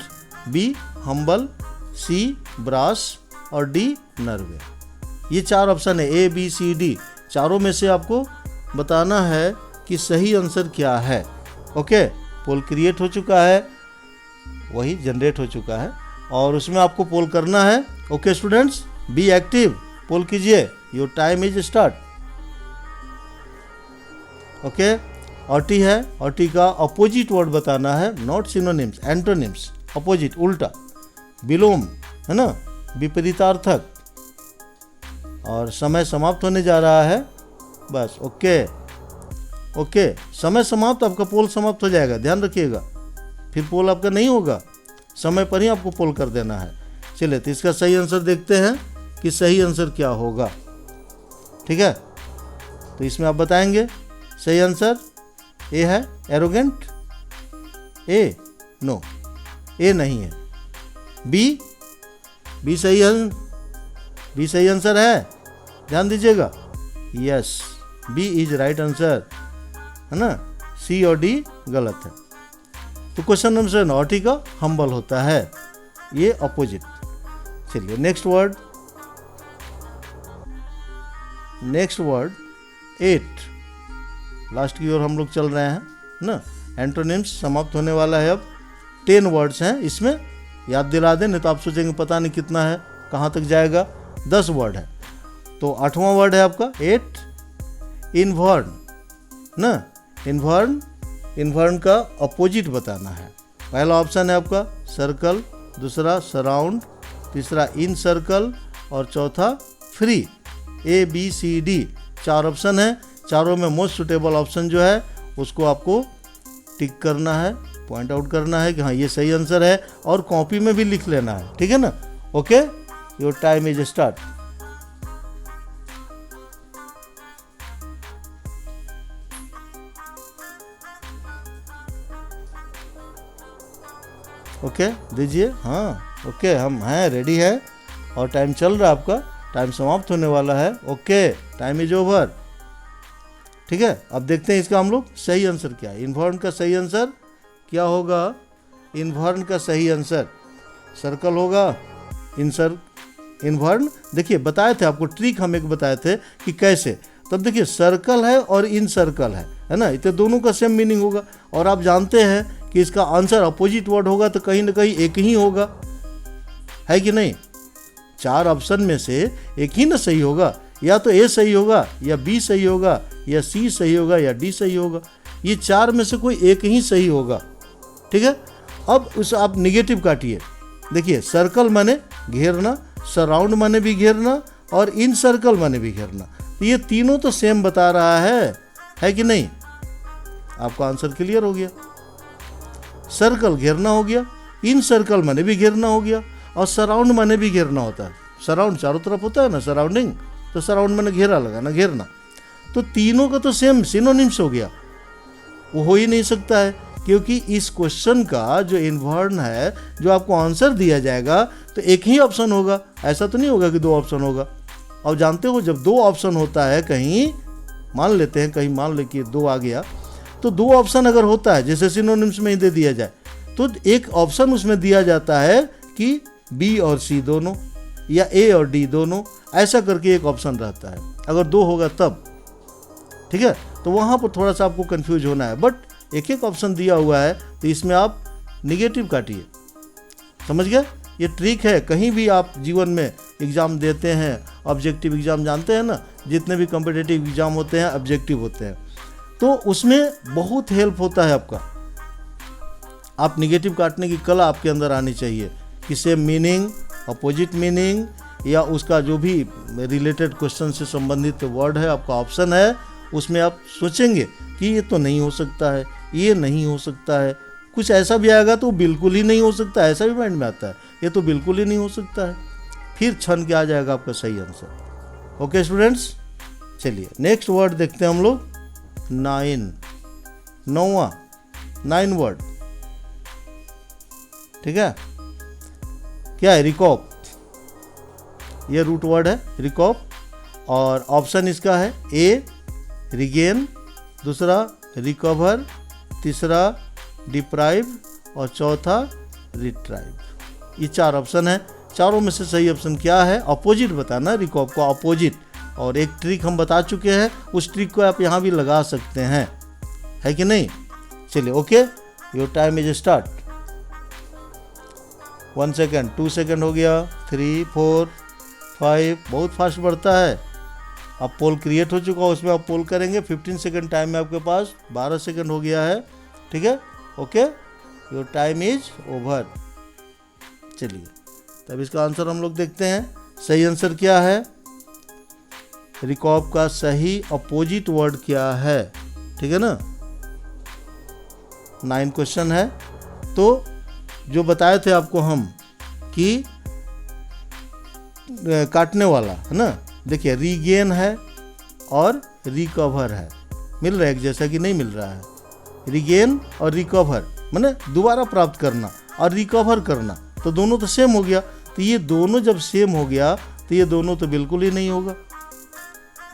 Speaker 1: B humble, C brash और डी नर्वे। ये 4 ऑप्शन है, ए बी सी डी, चारों में से आपको बताना है कि सही आंसर क्या है। ओके, पोल क्रिएट हो चुका है, वही जनरेट हो चुका है और उसमें आपको पोल करना है। Okay students, be active, poll कीजिए, your time is start. Okay, haughty है, ऑटी का अपोजिट वर्ड बताना है, नॉट सिनोनिम्स, एंटोनिम्स, अपोजिट उल्टा, विलोम, है ना, विपरीतार्थक। और समय समाप्त होने जा रहा है बस। ओके ओके, समय समाप्त, आपका पोल समाप्त हो जाएगा, ध्यान रखिएगा, फिर पोल आपका नहीं होगा, समय पर ही आपको पोल कर देना है। चलिए, तो इसका सही आंसर देखते हैं कि सही आंसर क्या होगा। ठीक है, तो इसमें आप बताएंगे सही आंसर ए है एरोगेंट, ए नो, ए नहीं है, बी सही है, बी सही आंसर है, ध्यान दीजिएगा। Yes, B is right answer, है ना। सी और डी गलत है। तो क्वेश्चन नंबर 7 नॉटी का हम्बल होता है, ये अपोजिट। चलिए नेक्स्ट वर्ड 8, लास्ट की ओर हम लोग चल रहे हैं ना। एंटोनिम्स समाप्त होने वाला है अब। 10 वर्ड्स हैं इसमें, याद दिला दें, नहीं तो आप सोचेंगे पता नहीं कितना है, कहाँ तक जाएगा। 10 वर्ड है। तो 8वां वर्ड है आपका 8, इन्वर्न ना। इन्वर्न का अपोजिट बताना है। पहला ऑप्शन है आपका सर्कल, दूसरा सराउंड, तीसरा इन सर्कल और चौथा फ्री। ABCD 4 ऑप्शन है। चारों में मोस्ट सुटेबल ऑप्शन जो है उसको आपको टिक करना है, पॉइंट आउट करना है कि हाँ ये सही आंसर है, और कॉपी में भी लिख लेना है, ठीक है ना। Okay, your time is start. Okay दीजिए, हाँ ओके, हम हैं, रेडी है और टाइम चल रहा है आपका, टाइम समाप्त होने वाला है। ओके, टाइम इज ओवर, ठीक है। अब देखते हैं इसका हम लोग सही आंसर क्या है। इन्वर्न का सही आंसर क्या होगा? इन्वर्न का सही आंसर सर्कल होगा। इन्वर्न देखिए बताए थे आपको, ट्रिक हम एक बताए थे कि कैसे। तब देखिए सर्कल है और इन सर्कल है ना, इतने दोनों का सेम मीनिंग होगा। और आप जानते हैं कि इसका आंसर अपोजिट वर्ड होगा तो कहीं ना कहीं एक ही होगा, है कि नहीं। 4 ऑप्शन में से एक ही ना सही होगा, या तो ए सही होगा, या बी सही होगा, या सी सही होगा, या डी सही होगा। ये 4 में से कोई एक ही सही होगा, ठीक है। अब उस आप निगेटिव काटिए। देखिए सर्कल माने घेरना, सराउंड माने भी घेरना, और इन सर्कल माने भी घेरना। तो ये तीनों तो सेम बता रहा है कि नहीं। आपका आंसर क्लियर हो गया। सर्कल घेरना हो गया, इन सर्कल माने भी घेरना हो गया, और सराउंड माने भी घेरना होता है। सराउंड चारों तरफ होता है ना, सराउंडिंग, तो सराउंड माने घेरा लगाना, घेरना। तो तीनों का तो सेम सिनोनिम्स हो गया। वो हो ही नहीं सकता है, क्योंकि इस क्वेश्चन का जो इन्वर्न है, जो आपको आंसर दिया जाएगा, तो एक ही ऑप्शन होगा। ऐसा तो नहीं होगा कि 2 ऑप्शन होगा। और जानते हो जब 2 ऑप्शन होता है, कहीं मान लेते हैं, कहीं मान ले कि 2 आ गया, तो 2 ऑप्शन अगर होता है, जैसे सिनोनिम्स में ही दे दिया जाए, तो एक ऑप्शन उसमें दिया जाता है कि बी और सी दोनों, या ए और डी दोनों, ऐसा करके एक ऑप्शन रहता है। अगर 2 होगा तब, ठीक है। तो वहाँ पर थोड़ा सा आपको कंफ्यूज होना है, बट एक ऑप्शन दिया हुआ है, तो इसमें आप निगेटिव काटिए। समझ गए? ये ट्रिक है। कहीं भी आप जीवन में एग्ज़ाम देते हैं, ऑब्जेक्टिव एग्ज़ाम जानते हैं ना, जितने भी कॉम्पिटिटिव एग्ज़ाम होते हैं ऑब्जेक्टिव होते हैं, तो उसमें बहुत हेल्प होता है आपका। आप निगेटिव काटने की कला आपके अंदर आनी चाहिए, कि सेम मीनिंग, अपोजिट मीनिंग, या उसका जो भी रिलेटेड क्वेश्चन से संबंधित वर्ड है, आपका ऑप्शन है, उसमें आप सोचेंगे कि ये तो नहीं हो सकता है, ये नहीं हो सकता है। कुछ ऐसा भी आएगा तो बिल्कुल ही नहीं हो सकता, ऐसा भी माइंड में आता है, ये तो बिल्कुल ही नहीं हो सकता है। फिर छन के आ जाएगा आपका सही आंसर। ओके स्टूडेंट्स, चलिए नेक्स्ट वर्ड देखते हैं हम लोग। 9 वर्ड, ठीक है। क्या है? रिकॉप। ये रूट वर्ड है रिकॉप, और ऑप्शन इसका है ए रिगेन, दूसरा रिकवर, तीसरा डिप्राइव, और चौथा रिट्राइव। ये 4 ऑप्शन है। चारों में से सही ऑप्शन क्या है? अपोजिट बताना, रिकॉप को अपोजिट। और एक ट्रिक हम बता चुके हैं, उस ट्रिक को आप यहाँ भी लगा सकते हैं, है कि नहीं। चलिए okay, your time is start. 1 second, 2 second हो गया, 3, 4, 5, बहुत फास्ट बढ़ता है। अब पोल क्रिएट हो चुका है, उसमें आप पोल करेंगे। 15 सेकेंड टाइम है आपके पास, 12 सेकेंड हो गया है, ठीक है। Okay, your time is over. चलिए तब इसका आंसर हम लोग देखते हैं। सही आंसर क्या है? रिकॉप का सही अपोजिट वर्ड क्या है, ठीक है ना। 9 क्वेश्चन है। तो जो बताए थे आपको हम कि काटने वाला है ना, देखिए रीगेन है और रिकवर है, मिल रहा है एक जैसा कि नहीं मिल रहा है। रीगेन और रिकवर माने दोबारा प्राप्त करना, और रिकवर करना, तो दोनों तो सेम हो गया। तो ये दोनों जब सेम हो गया, तो ये दोनों तो बिल्कुल ही नहीं होगा।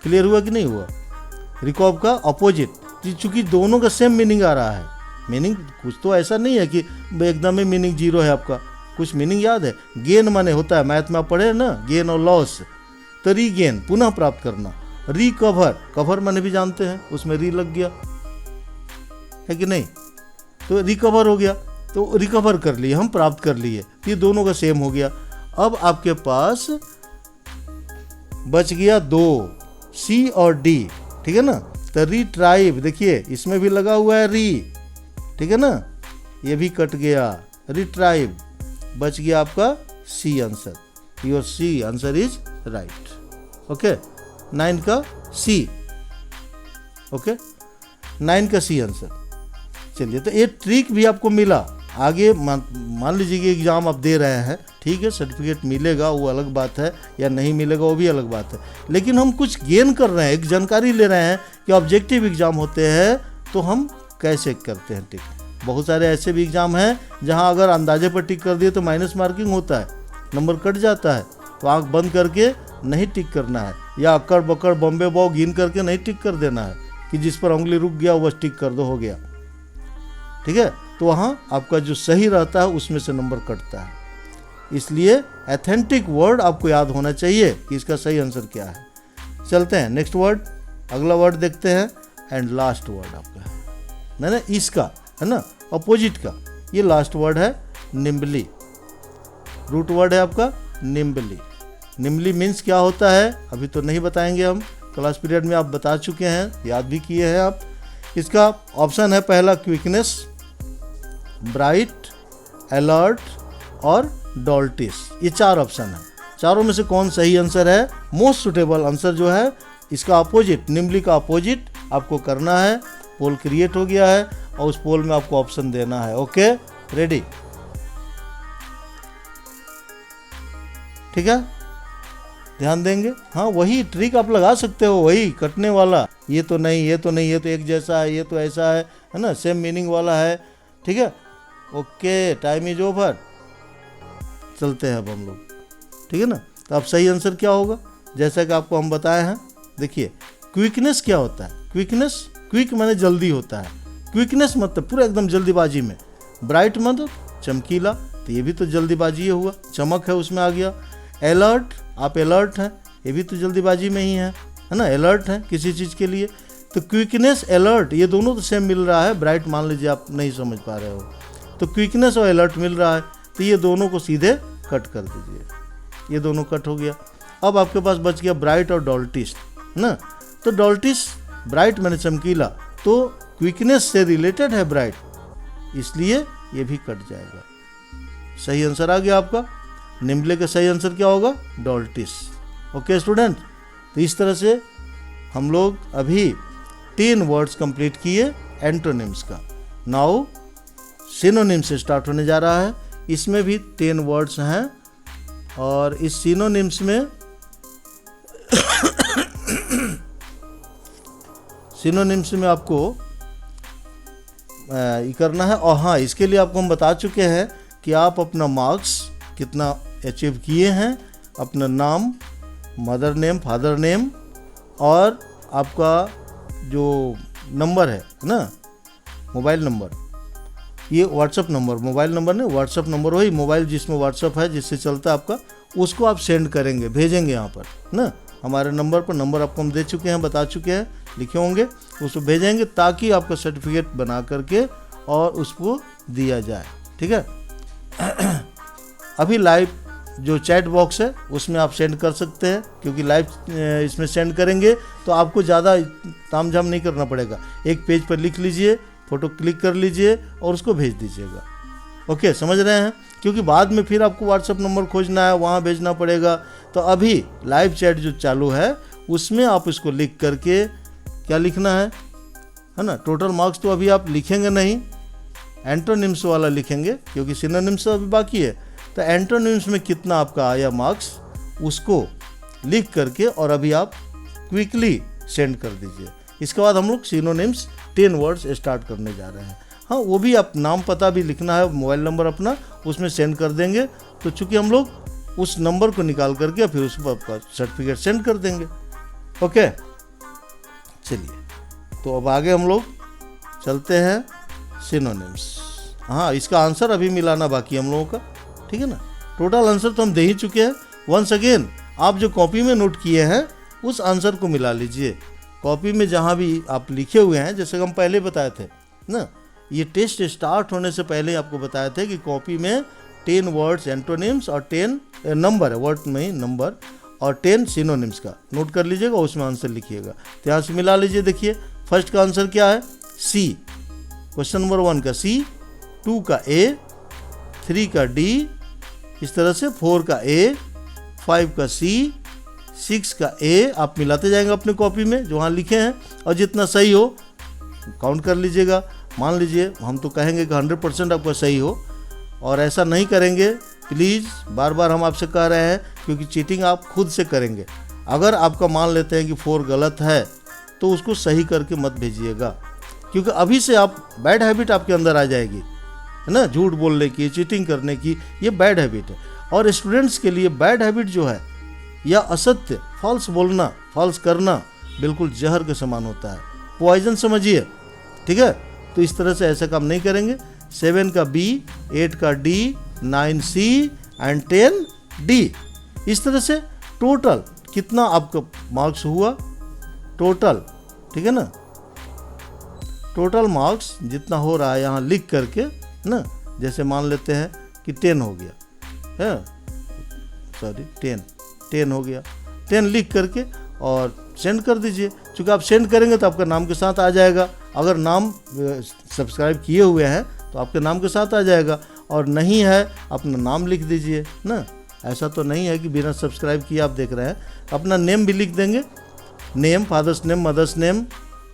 Speaker 1: क्लियर हुआ कि नहीं हुआ? रिकॉर्ड का अपोजिट, चूंकि दोनों का सेम मीनिंग आ रहा है। मीनिंग कुछ तो ऐसा नहीं है कि एकदम ही मीनिंग जीरो है आपका, कुछ मीनिंग याद है। गेन माने होता है, मैथ में आप पढ़े ना, गेन और लॉस। तो रीगेन पुनः प्राप्त करना। रिकवर, कवर माने भी जानते हैं, उसमें री लग गया है कि नहीं, तो रिकवर हो गया, तो रिकवर कर लिए हम, प्राप्त कर लिए, ये दोनों का सेम हो गया। अब आपके पास बच गया दो, सी और डी, ठीक है ना। तो रिट्राइव, देखिए इसमें भी लगा हुआ है री, ठीक है ना, ये भी कट गया, रिट्राइव, बच गया आपका C answer. Your C answer is right. Okay, 9 का सी, ओके 9 का सी आंसर। चलिए, तो ये ट्रिक भी आपको मिला। आगे मान लीजिए कि एग्ज़ाम आप दे रहे हैं, ठीक है, सर्टिफिकेट मिलेगा वो अलग बात है, या नहीं मिलेगा वो भी अलग बात है, लेकिन हम कुछ गेन कर रहे हैं, एक जानकारी ले रहे हैं कि ऑब्जेक्टिव एग्ज़ाम होते हैं तो हम कैसे करते हैं टिक। बहुत सारे ऐसे भी एग्ज़ाम हैं जहां अगर अंदाजे पर टिक कर दिए तो माइनस मार्किंग होता है, नंबर कट जाता है। तो आँख बंद करके नहीं टिक करना है, या अक्कड़ बक्कड़ बॉम्बे बॉ गिन करके नहीं टिक कर देना है कि जिस पर उंगली रुक गया बस टिक कर दो, हो गया, ठीक है। तो वहाँ आपका जो सही रहता है उसमें से नंबर कटता है। इसलिए एथेंटिक वर्ड आपको याद होना चाहिए कि इसका सही आंसर क्या है। चलते हैं नेक्स्ट वर्ड, अगला वर्ड देखते हैं, एंड लास्ट वर्ड आपका है ना, इसका है ना, अपोजिट का, ये लास्ट वर्ड है निम्बली। रूट वर्ड है आपका निम्बली। निम्बली मीन्स क्या होता है अभी तो नहीं बताएंगे हम, क्लास पीरियड में आप बता चुके हैं, याद भी किए हैं आप। इसका ऑप्शन है पहला क्विकनेस, ब्राइट, अलर्ट और डॉल्टिस, ये 4 ऑप्शन है। चारों में से कौन सही आंसर है? मोस्ट सुटेबल आंसर जो है इसका अपोजिट, निम्बली का अपोजिट आपको करना है। पोल क्रिएट हो गया है और उस पोल में आपको ऑप्शन देना है। ओके, रेडी, ठीक है, ध्यान देंगे। हाँ, वही ट्रिक आप लगा सकते हो, वही कटने वाला, ये तो नहीं, ये तो नहीं, ये तो एक जैसा है, ये तो ऐसा है ना, सेम मीनिंग वाला है, ठीक है। ओके, टाइम इज ओवर, चलते हैं अब हम लोग, ठीक है ना। तो अब सही आंसर क्या होगा, जैसा कि आपको हम बताए हैं। देखिए, क्विकनेस क्या होता है? क्विकनेस, क्विक माने जल्दी होता है, क्विकनेस मतलब पूरा एकदम जल्दीबाजी में। ब्राइट मतलब चमकीला, तो ये भी तो जल्दीबाजी हुआ, चमक है उसमें आ गया। अलर्ट, आप अलर्ट हैं, ये भी तो जल्दीबाजी में ही है ना, अलर्ट है किसी चीज़ के लिए। तो क्विकनेस, अलर्ट, ये दोनों तो सेम मिल रहा है। ब्राइट मान लीजिए आप नहीं समझ पा रहे हो, तो क्विकनेस और अलर्ट मिल रहा है, तो ये दोनों को सीधे कट कर दीजिए, ये दोनों कट हो गया। अब आपके पास बच गया ब्राइट और डॉल्टिस ना। तो डॉल्टिस, ब्राइट मैंने चमकीला, तो क्विकनेस से रिलेटेड है ब्राइट, इसलिए ये भी कट जाएगा। सही आंसर आ गया आपका। निम्बले का सही आंसर क्या होगा? डॉल्टिस। ओके स्टूडेंट, तो इस तरह से हम लोग अभी 3 वर्ड्स कंप्लीट किए एंटोनिम्स का। नाउ सिनोनिम से स्टार्ट होने जा रहा है। इसमें भी 10 वर्ड्स हैं और इस सिनोनिम्स में सिनोनिम्स में आपको ये करना है। और हाँ, इसके लिए आपको हम बता चुके हैं कि आप अपना मार्क्स कितना अचीव किए हैं, अपना नाम, मदर नेम, फादर नेम और आपका जो नंबर है ना, मोबाइल नंबर, ये व्हाट्सअप नंबर, मोबाइल नंबर नहीं व्हाट्सअप नंबर, वही मोबाइल जिसमें व्हाट्सअप है जिससे चलता है आपका, उसको आप सेंड करेंगे, भेजेंगे यहाँ पर ना हमारे नंबर पर। नंबर आपको हम दे चुके हैं, बता चुके हैं, लिखे होंगे, उसको भेजेंगे ताकि आपका सर्टिफिकेट बना करके और उसको दिया जाए, ठीक है। अभी लाइव जो चैट बॉक्स है उसमें आप सेंड कर सकते हैं, क्योंकि लाइव इसमें सेंड करेंगे तो आपको ज़्यादा तामझाम नहीं करना पड़ेगा। एक पेज पर लिख लीजिए, फ़ोटो क्लिक कर लीजिए और उसको भेज दीजिएगा। ओके, समझ रहे हैं? क्योंकि बाद में फिर आपको व्हाट्सअप नंबर खोजना है, वहाँ भेजना पड़ेगा। तो अभी लाइव चैट जो चालू है उसमें आप इसको लिख करके, क्या लिखना है ना, टोटल मार्क्स तो अभी आप लिखेंगे नहीं, एंटोनिम्स वाला लिखेंगे क्योंकि सिनोनिम्स अभी बाकी है। तो एंटोनिम्स में कितना आपका आया मार्क्स उसको लिख करके और अभी आप क्विकली सेंड कर दीजिए। इसके बाद हम लोग सिनोनिम्स 10 वर्ड्स स्टार्ट करने जा रहे हैं। हाँ, वो भी आप नाम पता भी लिखना है, मोबाइल नंबर अपना उसमें सेंड कर देंगे। तो चूँकि हम लोग उस नंबर को निकाल करके फिर उस पर आपका सर्टिफिकेट सेंड कर देंगे। ओके, चलिए तो अब आगे हम लोग चलते हैं सिनोनिम्स। हाँ, इसका आंसर अभी मिलाना बाकी है हम लोगों का, ठीक है ना। टोटल आंसर तो हम दे ही चुके हैं। वंस अगेन आप जो कॉपी में नोट किए हैं उस आंसर को मिला लीजिए। कॉपी में जहाँ भी आप लिखे हुए हैं, जैसे हम पहले बताए थे ना, ये टेस्ट स्टार्ट होने से पहले आपको बताए थे कि कॉपी में 10 वर्ड्स एंटोनिम्स और 10 नंबर है, वर्ड में ही नंबर, और 10 सिनोनिम्स का नोट कर लीजिएगा, उसमें आंसर लिखिएगा। तो यहाँ से मिला लीजिए। देखिए फर्स्ट का आंसर क्या है, सी। क्वेश्चन नंबर 1 का सी, 2 का ए, 3 का डी, इस तरह से 4 का ए, 5 का सी, 6 का ए। आप मिलाते जाएंगे अपने कॉपी में जो वहाँ लिखे हैं, और जितना सही हो काउंट कर लीजिएगा। मान लीजिए हम तो कहेंगे कि 100% आपका सही हो, और ऐसा नहीं करेंगे प्लीज़, बार बार हम आपसे कह रहे हैं, क्योंकि चीटिंग आप खुद से करेंगे। अगर आपका मान लेते हैं कि 4 गलत है तो उसको सही करके मत भेजिएगा, क्योंकि अभी से आप बैड हैबिट आपके अंदर आ जाएगी, है ना। झूठ बोलने की, चीटिंग करने की, ये बैड हैबिट है। और स्टूडेंट्स के लिए बैड हैबिट जो है, या असत्य, फॉल्स बोलना, फॉल्स करना, बिल्कुल जहर के समान होता है, पॉइजन समझिए, ठीक है। तो इस तरह से ऐसा काम नहीं करेंगे। 7 का बी, 8 का डी, 9 सी एंड 10 डी। इस तरह से टोटल कितना आपका मार्क्स हुआ, टोटल, ठीक है ना। टोटल मार्क्स जितना हो रहा है यहाँ लिख करके ना, जैसे मान लेते हैं कि 10 हो गया है, सॉरी 10 हो गया, 10 लिख करके और सेंड कर दीजिए। क्योंकि आप सेंड करेंगे तो आपका नाम के साथ आ जाएगा। अगर नाम सब्सक्राइब किए हुए हैं तो आपके नाम के साथ आ जाएगा, और नहीं है अपना नाम लिख दीजिए ना। ऐसा तो नहीं है कि बिना सब्सक्राइब किए आप देख रहे हैं, अपना नेम भी लिख देंगे, name, father's name, mother's name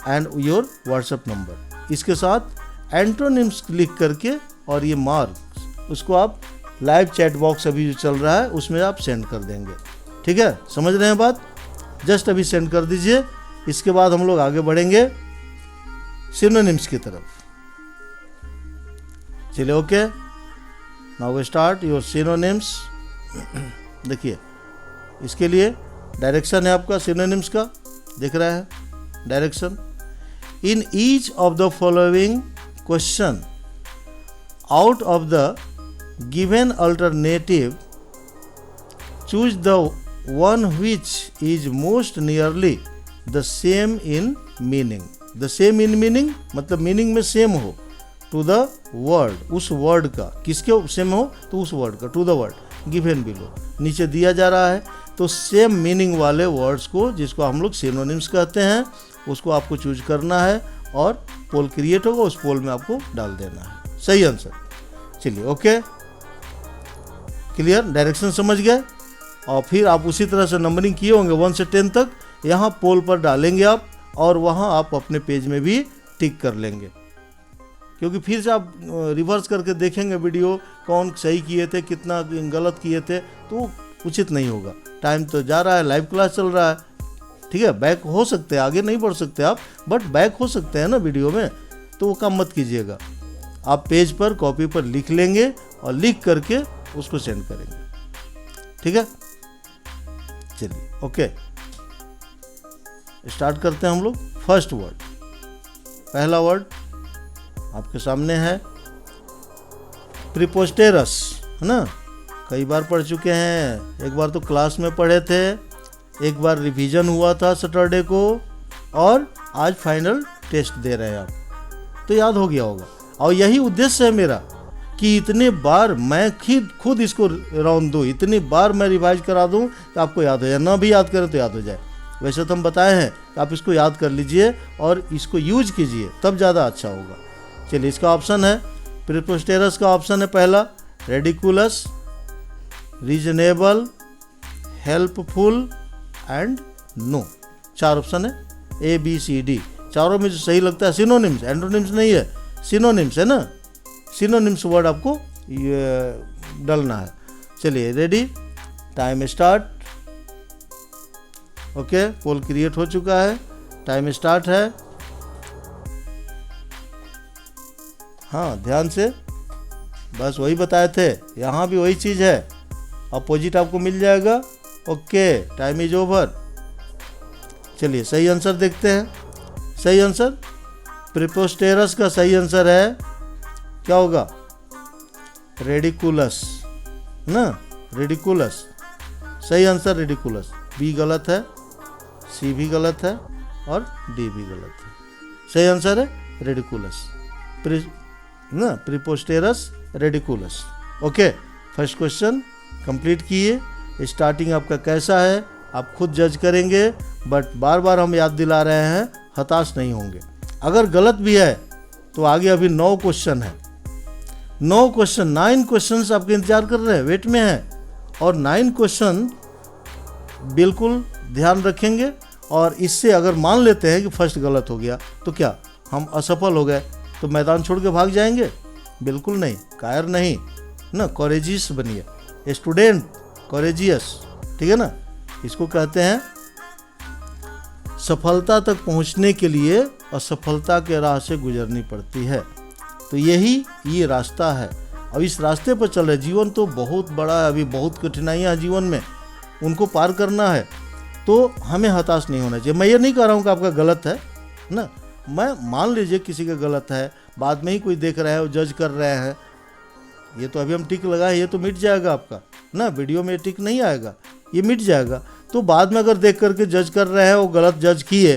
Speaker 1: and your WhatsApp number. इसके साथ एंटोनिम्स लिख करके और ये मार्क्स, उसको आप लाइव चैट बॉक्स अभी जो चल रहा है उसमें आप सेंड कर देंगे, ठीक है। समझ रहे हैं बात, जस्ट अभी सेंड कर दीजिए। इसके बाद हम लोग आगे बढ़ेंगे सिनोनिम्स की तरफ। चलिए, okay, now we start your synonyms. देखिए इसके लिए डायरेक्शन है आपका सिनोनिम्स का, दिख रहा है direction. In each of the following question out of the given alternative choose the one which is most nearly the same in meaning। the same in meaning मतलब मीनिंग में सेम हो, to the word, उस word का, किसके same हो, तो उस word का, to the word given below, नीचे दिया जा रहा है। तो सेम मीनिंग वाले वर्ड्स को, जिसको हम लोग सिनोनिम्स कहते हैं, उसको आपको चूज करना है, और पोल क्रिएट होगा, उस पोल में आपको डाल देना है सही आंसर। चलिए, ओके, क्लियर, डायरेक्शन समझ गए। और फिर आप उसी तरह से नंबरिंग किए होंगे 1 से 10 तक, यहाँ पोल पर डालेंगे आप, और वहाँ आप अपने पेज में भी टिक कर लेंगे। क्योंकि फिर से आप रिवर्स करके देखेंगे वीडियो, कौन सही किए थे, कितना गलत किए थे, तो उचित नहीं होगा। टाइम तो जा रहा है, लाइव क्लास चल रहा है, ठीक है। बैक हो सकते हैं, आगे नहीं बढ़ सकते आप, बट बैक हो सकते हैं ना वीडियो में, तो वो काम मत कीजिएगा। आप पेज पर, कॉपी पर लिख लेंगे और लिख करके उसको सेंड करेंगे, ठीक है। चलिए, ओके, स्टार्ट करते हैं हम लोग। फर्स्ट वर्ड, पहला वर्ड आपके सामने है प्रीपोस्टेरस, है ना। कई बार पढ़ चुके हैं, एक बार तो क्लास में पढ़े थे, एक बार रिवीजन हुआ था सैटरडे को, और आज फाइनल टेस्ट दे रहे हैं आप, तो याद हो गया होगा। और यही उद्देश्य है मेरा कि इतने बार मैं खुद इसको राउंड दूँ, इतनी बार मैं रिवाइज करा दूँ कि आपको याद हो जाए, ना भी याद करें तो याद हो जाए। वैसे तो हम बताए हैं कि आप इसको याद कर लीजिए और इसको यूज कीजिए, तब ज़्यादा अच्छा होगा। चलिए, इसका ऑप्शन है, प्रीपोस्टेरस का ऑप्शन है पहला, ridiculous, reasonable, helpful and no. 4 option है, A B C D। चारों में जो सही लगता है सिनोनिम्स, एंटोनिम्स नहीं है, सिनोनिम्स है ना। सिनोनिम्स वर्ड आपको ये डालना है। चलिए, रेडी, टाइम स्टार्ट। ओके, पोल क्रिएट हो चुका है, टाइम स्टार्ट है। हाँ, ध्यान से, बस वही बताए थे, यहाँ भी वही चीज़ है, अपोजिट आपको मिल जाएगा। Okay, time is over. चलिए, सही आंसर देखते हैं। सही आंसर प्रिपोस्टेरस का सही आंसर है क्या होगा, रेडिकुलस ना, रेडिकुलस सही आंसर रेडिकुलस। बी गलत है, सी भी गलत है और डी भी गलत है। सही आंसर है रेडिकुलस ना, preposterous ridiculous. Okay, first question complete किए। स्टार्टिंग आपका कैसा है आप खुद जज करेंगे, बट बार बार हम याद दिला रहे हैं, हताश नहीं होंगे। अगर गलत भी है तो आगे अभी 9 क्वेश्चन है, 9 क्वेश्चन 9 क्वेश्चंस आपके इंतजार कर रहे हैं, वेट में है। और 9 क्वेश्चन बिल्कुल ध्यान रखेंगे, और इससे अगर मान लेते हैं कि फर्स्ट गलत हो गया तो क्या हम असफल हो गए, तो मैदान छोड़ के भाग जाएंगे? बिल्कुल नहीं, कायर नहीं ना, कोरेजियस बनिए, स्टूडेंट कोरेजियस, ठीक है ना। इसको कहते हैं सफलता तक पहुंचने के लिए असफलता के राह से गुजरनी पड़ती है, तो ये रास्ता है। अब इस रास्ते पर चल रहे, जीवन तो बहुत बड़ा है, अभी बहुत कठिनाइयाँ हैं जीवन में, उनको पार करना है, तो हमें हताश नहीं होना चाहिए। मैं ये नहीं कह रहा हूँ कि आपका गलत है ना, मैं मान लीजिए किसी का गलत है, बाद में ही कोई देख रहा है और जज कर रहे हैं, ये तो अभी हम टिक लगाए, ये तो मिट जाएगा आपका ना, वीडियो में टिक नहीं आएगा, ये मिट जाएगा। तो बाद में अगर देख करके जज कर रहे हैं वो गलत जज किए,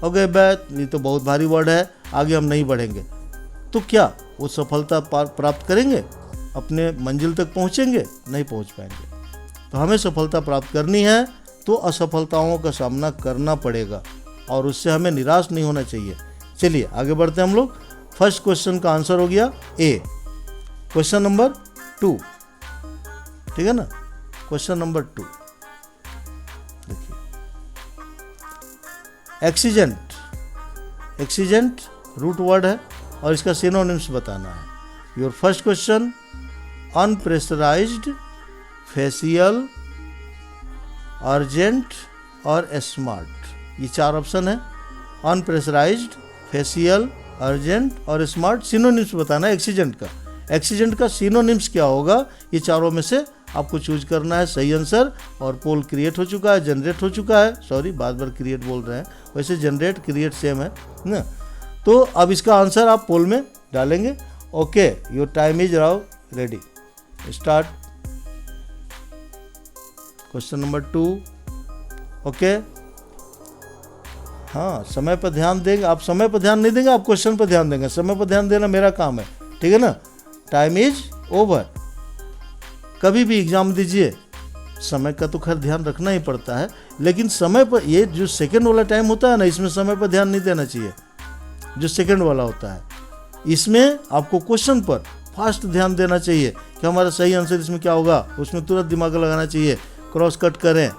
Speaker 1: ओके बैत ये तो बहुत भारी वर्ड है, आगे हम नहीं बढ़ेंगे, तो क्या वो सफलता प्राप्त करेंगे, अपने मंजिल तक पहुँचेंगे? नहीं पहुँच पाएंगे। तो हमें सफलता प्राप्त करनी है तो असफलताओं का सामना करना पड़ेगा, और उससे हमें निराश नहीं होना चाहिए। चलिए आगे बढ़ते हैं हम लोग। फर्स्ट क्वेश्चन का आंसर हो गया ए, क्वेश्चन नंबर 2, ठीक है ना। क्वेश्चन नंबर 2 देखिए, एक्सीजेंट, एक्सीजेंट रूट वर्ड है और इसका सिनोनिम्स बताना है। Your first question, unpressurized, facial, urgent और स्मार्ट, ये 4 ऑप्शन है। अनप्रेशराइज्ड, फेशियल, अर्जेंट और स्मार्ट, सिनोनिम्स बताना है एक्सीजेंट का। एक्सीजेंट का सिनोनिम्स क्या होगा, ये चारों में से आपको चूज करना है सही आंसर। और पोल क्रिएट हो चुका है, जनरेट हो चुका है, सॉरी बार बार क्रिएट बोल रहे हैं, वैसे जनरेट क्रिएट सेम है ना। तो अब इसका आंसर आप पोल में डालेंगे। Okay, your time is now ready, start question number 2। Okay, हाँ समय पर ध्यान देंगे आप, समय पर ध्यान नहीं देंगे आप, क्वेश्चन पर ध्यान देंगे। समय पर ध्यान देना मेरा काम है, ठीक है ना। Time is over. कभी भी एग्जाम दीजिए, समय का तो खैर ध्यान रखना ही पड़ता है, लेकिन समय पर ये जो सेकंड वाला टाइम होता है ना, इसमें समय पर ध्यान नहीं देना चाहिए। जो सेकंड वाला होता है इसमें आपको क्वेश्चन पर फास्ट ध्यान देना चाहिए कि हमारा सही आंसर इसमें क्या होगा, उसमें तुरंत दिमाग लगाना चाहिए। क्रॉस कट करें,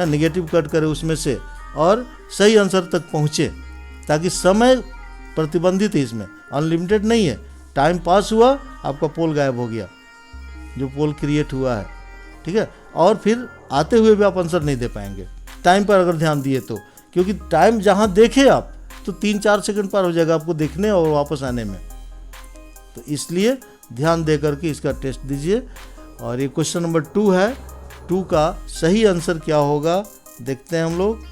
Speaker 1: नेगेटिव कट करें उसमें से, और सही आंसर तक पहुँचे, ताकि समय प्रतिबंधित है, इसमें अनलिमिटेड नहीं है। टाइम पास हुआ, आपका पोल गायब हो गया, जो पोल क्रिएट हुआ है, ठीक है। और फिर आते हुए भी आप आंसर नहीं दे पाएंगे टाइम पर अगर ध्यान दिए तो, क्योंकि टाइम जहाँ देखे आप तो 3-4 सेकंड पार हो जाएगा आपको देखने और वापस आने में। तो इसलिए ध्यान दे करके इसका टेस्ट दीजिए। और ये क्वेश्चन नंबर 2 है, 2 का सही आंसर क्या होगा देखते हैं हम लोग।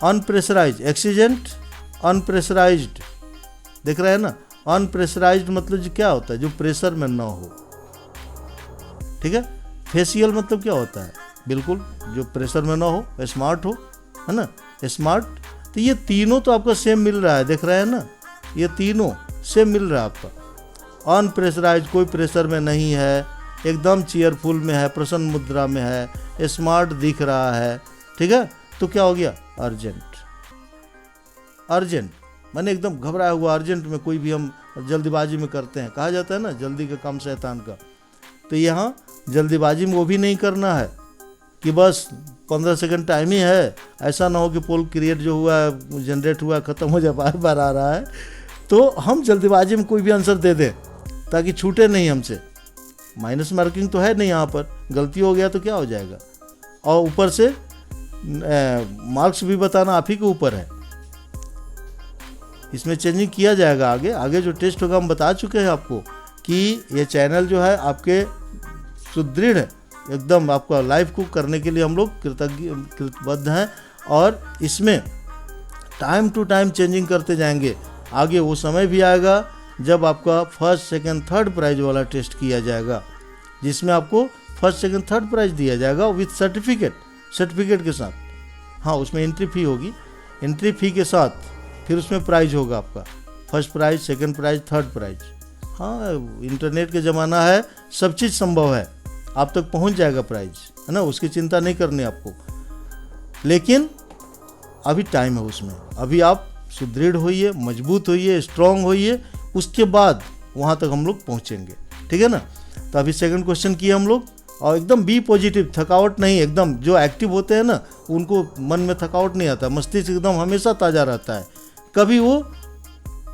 Speaker 1: अनप्रेशराइज्ड, एक्सीजेंट अनप्रेशराइज्ड, देख रहे हैं ना। अनप्रेशराइज्ड मतलब जो क्या होता है, जो प्रेशर में ना हो, ठीक है। फेशियल मतलब क्या होता है, बिल्कुल जो प्रेशर में ना हो, स्मार्ट हो, है ना, स्मार्ट। तो ये तीनों तो आपका सेम मिल रहा है, देख रहे हैं ना, ये तीनों सेम मिल रहा है आपका। अनप्रेशराइज्ड कोई प्रेशर में नहीं है, एकदम चीयरफुल में है, प्रसन्न मुद्रा में है, स्मार्ट दिख रहा है, ठीक है। तो क्या हो गया, अर्जेंट। अर्जेंट माने एकदम घबराया हुआ। अर्जेंट में कोई भी हम जल्दीबाजी में करते हैं, कहा जाता है ना जल्दी का काम शैतान का। तो यहाँ जल्दीबाजी में वो भी नहीं करना है कि बस 15 सेकंड टाइम ही है, ऐसा ना हो कि पोल क्रिएट जो हुआ है, जनरेट हुआ, ख़त्म हो जाए, बार बार आ रहा है। तो हम जल्दीबाजी में कोई भी आंसर दे दें ताकि छूटे नहीं हमसे। माइनस मार्किंग तो है नहीं यहाँ पर, गलती हो गया तो क्या हो जाएगा, और ऊपर से मार्क्स भी बताना आप ही के ऊपर है। इसमें चेंजिंग किया जाएगा आगे, आगे जो टेस्ट होगा हम बता चुके हैं आपको कि ये चैनल जो है आपके सुदृढ़ एकदम आपका लाइफ को करने के लिए हम लोग कृतज्ञ कृतबद्ध हैं। और इसमें टाइम टू टाइम चेंजिंग करते जाएंगे। आगे वो समय भी आएगा जब आपका फर्स्ट सेकंड थर्ड प्राइज वाला टेस्ट किया जाएगा, जिसमें आपको फर्स्ट सेकंड थर्ड प्राइज दिया जाएगा विथ सर्टिफिकेट के साथ। हाँ, उसमें एंट्री फ़ी होगी, एंट्री फ़ी के साथ फिर उसमें प्राइज होगा आपका, first prize, second prize, third prize. हाँ, इंटरनेट का ज़माना है, सब चीज़ संभव है, आप तक पहुंच जाएगा प्राइज, है ना, उसकी चिंता नहीं करनी आपको। लेकिन अभी टाइम है उसमें, अभी आप सुदृढ़ होइए, मजबूत होइए, स्ट्रांग होइए, उसके बाद वहाँ तक हम लोग पहुँचेंगे। ठीक है ना। तो अभी सेकंड क्वेश्चन किए हम लोग, और एकदम बी पॉजिटिव, थकावट नहीं, एकदम जो एक्टिव होते हैं ना उनको मन में थकावट नहीं आता, मस्तिष्क एकदम हमेशा ताज़ा रहता है, कभी वो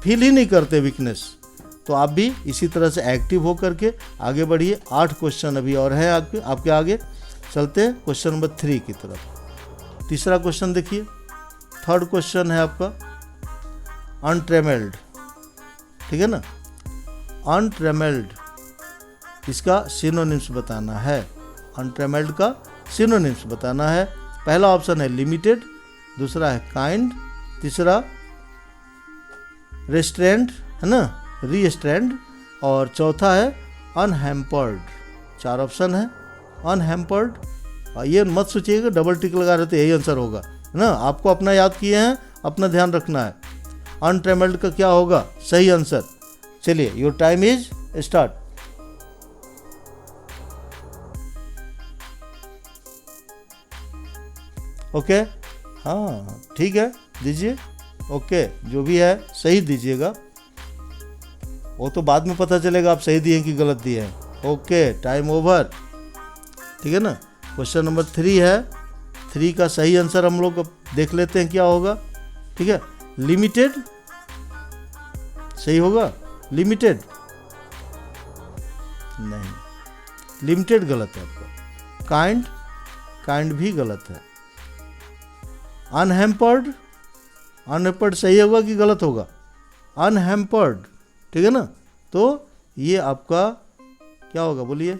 Speaker 1: फील ही नहीं करते वीकनेस। तो आप भी इसी तरह से एक्टिव हो करके आगे बढ़िए। 8 क्वेश्चन अभी और हैं आपके आगे। चलते हैं क्वेश्चन नंबर 3 की तरफ। तीसरा क्वेश्चन देखिए, थर्ड क्वेश्चन है आपका अनट्रेमेल्ड। ठीक है ना, अनट्रेमेल्ड, इसका सिनोनिम्स बताना है। अनट्रेमेल्ड का सिनोनिम्स बताना है। पहला ऑप्शन है लिमिटेड, दूसरा है काइंड, तीसरा रेस्ट्रेंट, है ना, रीस्ट्रेंड, और चौथा है अनहैम्पर्ड। 4 ऑप्शन है। अनहैम्पर्ड, ये मत सोचिएगा डबल टिक लगा रहे थे यही आंसर होगा, है ना, आपको अपना याद किए हैं, अपना ध्यान रखना है। अनट्रेमेल्ड का क्या होगा सही आंसर। चलिए, your time is start. Okay, हाँ ठीक है, दीजिए। ओके, जो भी है सही दीजिएगा, वो तो बाद में पता चलेगा आप सही दिए कि गलत दिए हैं। Okay, time over. ठीक है ना। क्वेश्चन नंबर 3 है, 3 का सही आंसर हम लोग देख लेते हैं क्या होगा। ठीक है, लिमिटेड सही होगा, लिमिटेड नहीं, लिमिटेड गलत है आपका। काइंड भी गलत है। अनहैम्पर्ड सही होगा कि गलत होगा। अनहैम्पर्ड, ठीक है ना। तो ये आपका क्या होगा बोलिए,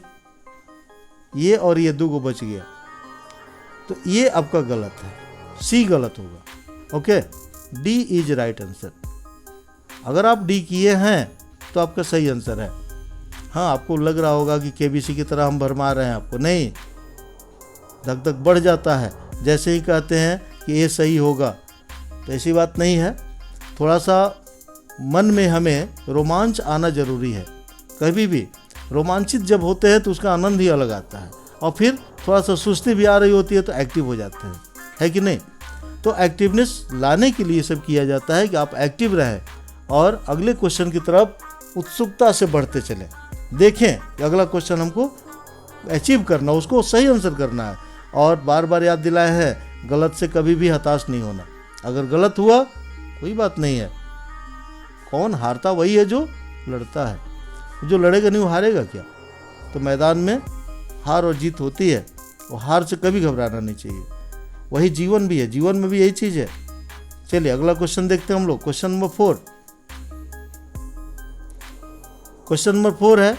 Speaker 1: ये और ये 2 को बच गया, तो ये आपका गलत है, सी गलत होगा। Okay, D is right answer. अगर आप डी किए हैं तो आपका सही आंसर है। हाँ, आपको लग रहा होगा कि केबीसी की तरह हम भरमा रहे हैं आपको, नहीं, धक धक बढ़ जाता है जैसे ही कहते हैं कि ये सही होगा, तो ऐसी बात नहीं है। थोड़ा सा मन में हमें रोमांच आना जरूरी है। कभी भी रोमांचित जब होते हैं तो उसका आनंद ही अलग आता है, और फिर थोड़ा सा सुस्ती भी आ रही होती है तो एक्टिव हो जाते हैं, है कि नहीं। तो एक्टिवनेस लाने के लिए सब किया जाता है कि आप एक्टिव रहें और अगले क्वेश्चन की तरफ उत्सुकता से बढ़ते चलें। देखें कि अगला क्वेश्चन हमको अचीव करना, उसको सही आंसर करना है, और बार बार याद दिलाए हैं गलत से कभी भी हताश नहीं होना। अगर गलत हुआ कोई बात नहीं है, कौन हारता वही है जो लड़ता है, जो लड़ेगा नहीं वो हारेगा क्या। तो मैदान में हार और जीत होती है, और हार से कभी घबराना नहीं चाहिए। वही जीवन भी है, जीवन में भी यही चीज़ है। चलिए अगला क्वेश्चन देखते हैं हम लोग, क्वेश्चन नंबर 4। क्वेश्चन नंबर 4 है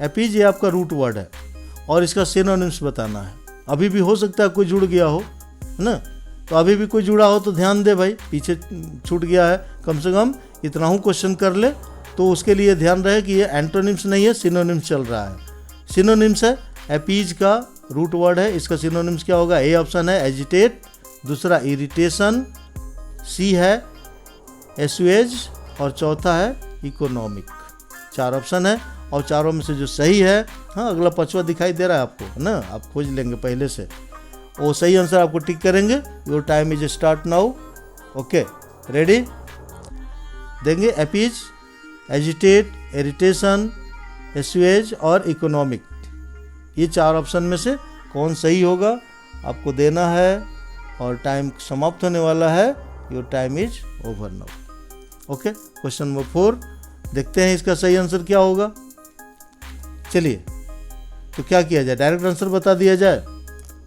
Speaker 1: एपीज ये आपका रूट वर्ड है और इसका सिनोनिम्स बताना है। अभी भी हो सकता है कोई जुड़ गया हो, है ना, तो अभी भी कोई जुड़ा हो तो ध्यान दे भाई, पीछे छूट गया है, कम से कम इतना हूँ क्वेश्चन कर ले, तो उसके लिए ध्यान रहे कि ये एंटोनिम्स नहीं है, सिनोनिम्स चल रहा है। सिनोनिम्स है, एपीज का रूट वर्ड है, इसका सिनोनिम्स क्या होगा। ए ऑप्शन है एजिटेट, दूसरा इरिटेशन, सी है एस्वेज, और चौथा है इकोनॉमिक। 4 ऑप्शन है, और चारों में से जो सही है, हाँ अगला 5वां दिखाई दे रहा है आपको, है ना, आप खोज लेंगे पहले से, वो सही आंसर आपको टिक करेंगे। Your time is start now. Okay, ready. देंगे एपीज, एजिटेट, इरिटेशन, एस्वेज और इकोनॉमिक। ये 4 ऑप्शन में से कौन सही होगा आपको देना है, और टाइम समाप्त होने वाला है। Your time is over now. Okay, question number 4 देखते हैं इसका सही आंसर क्या होगा। चलिए, तो क्या किया जाए, डायरेक्ट आंसर बता दिया जाए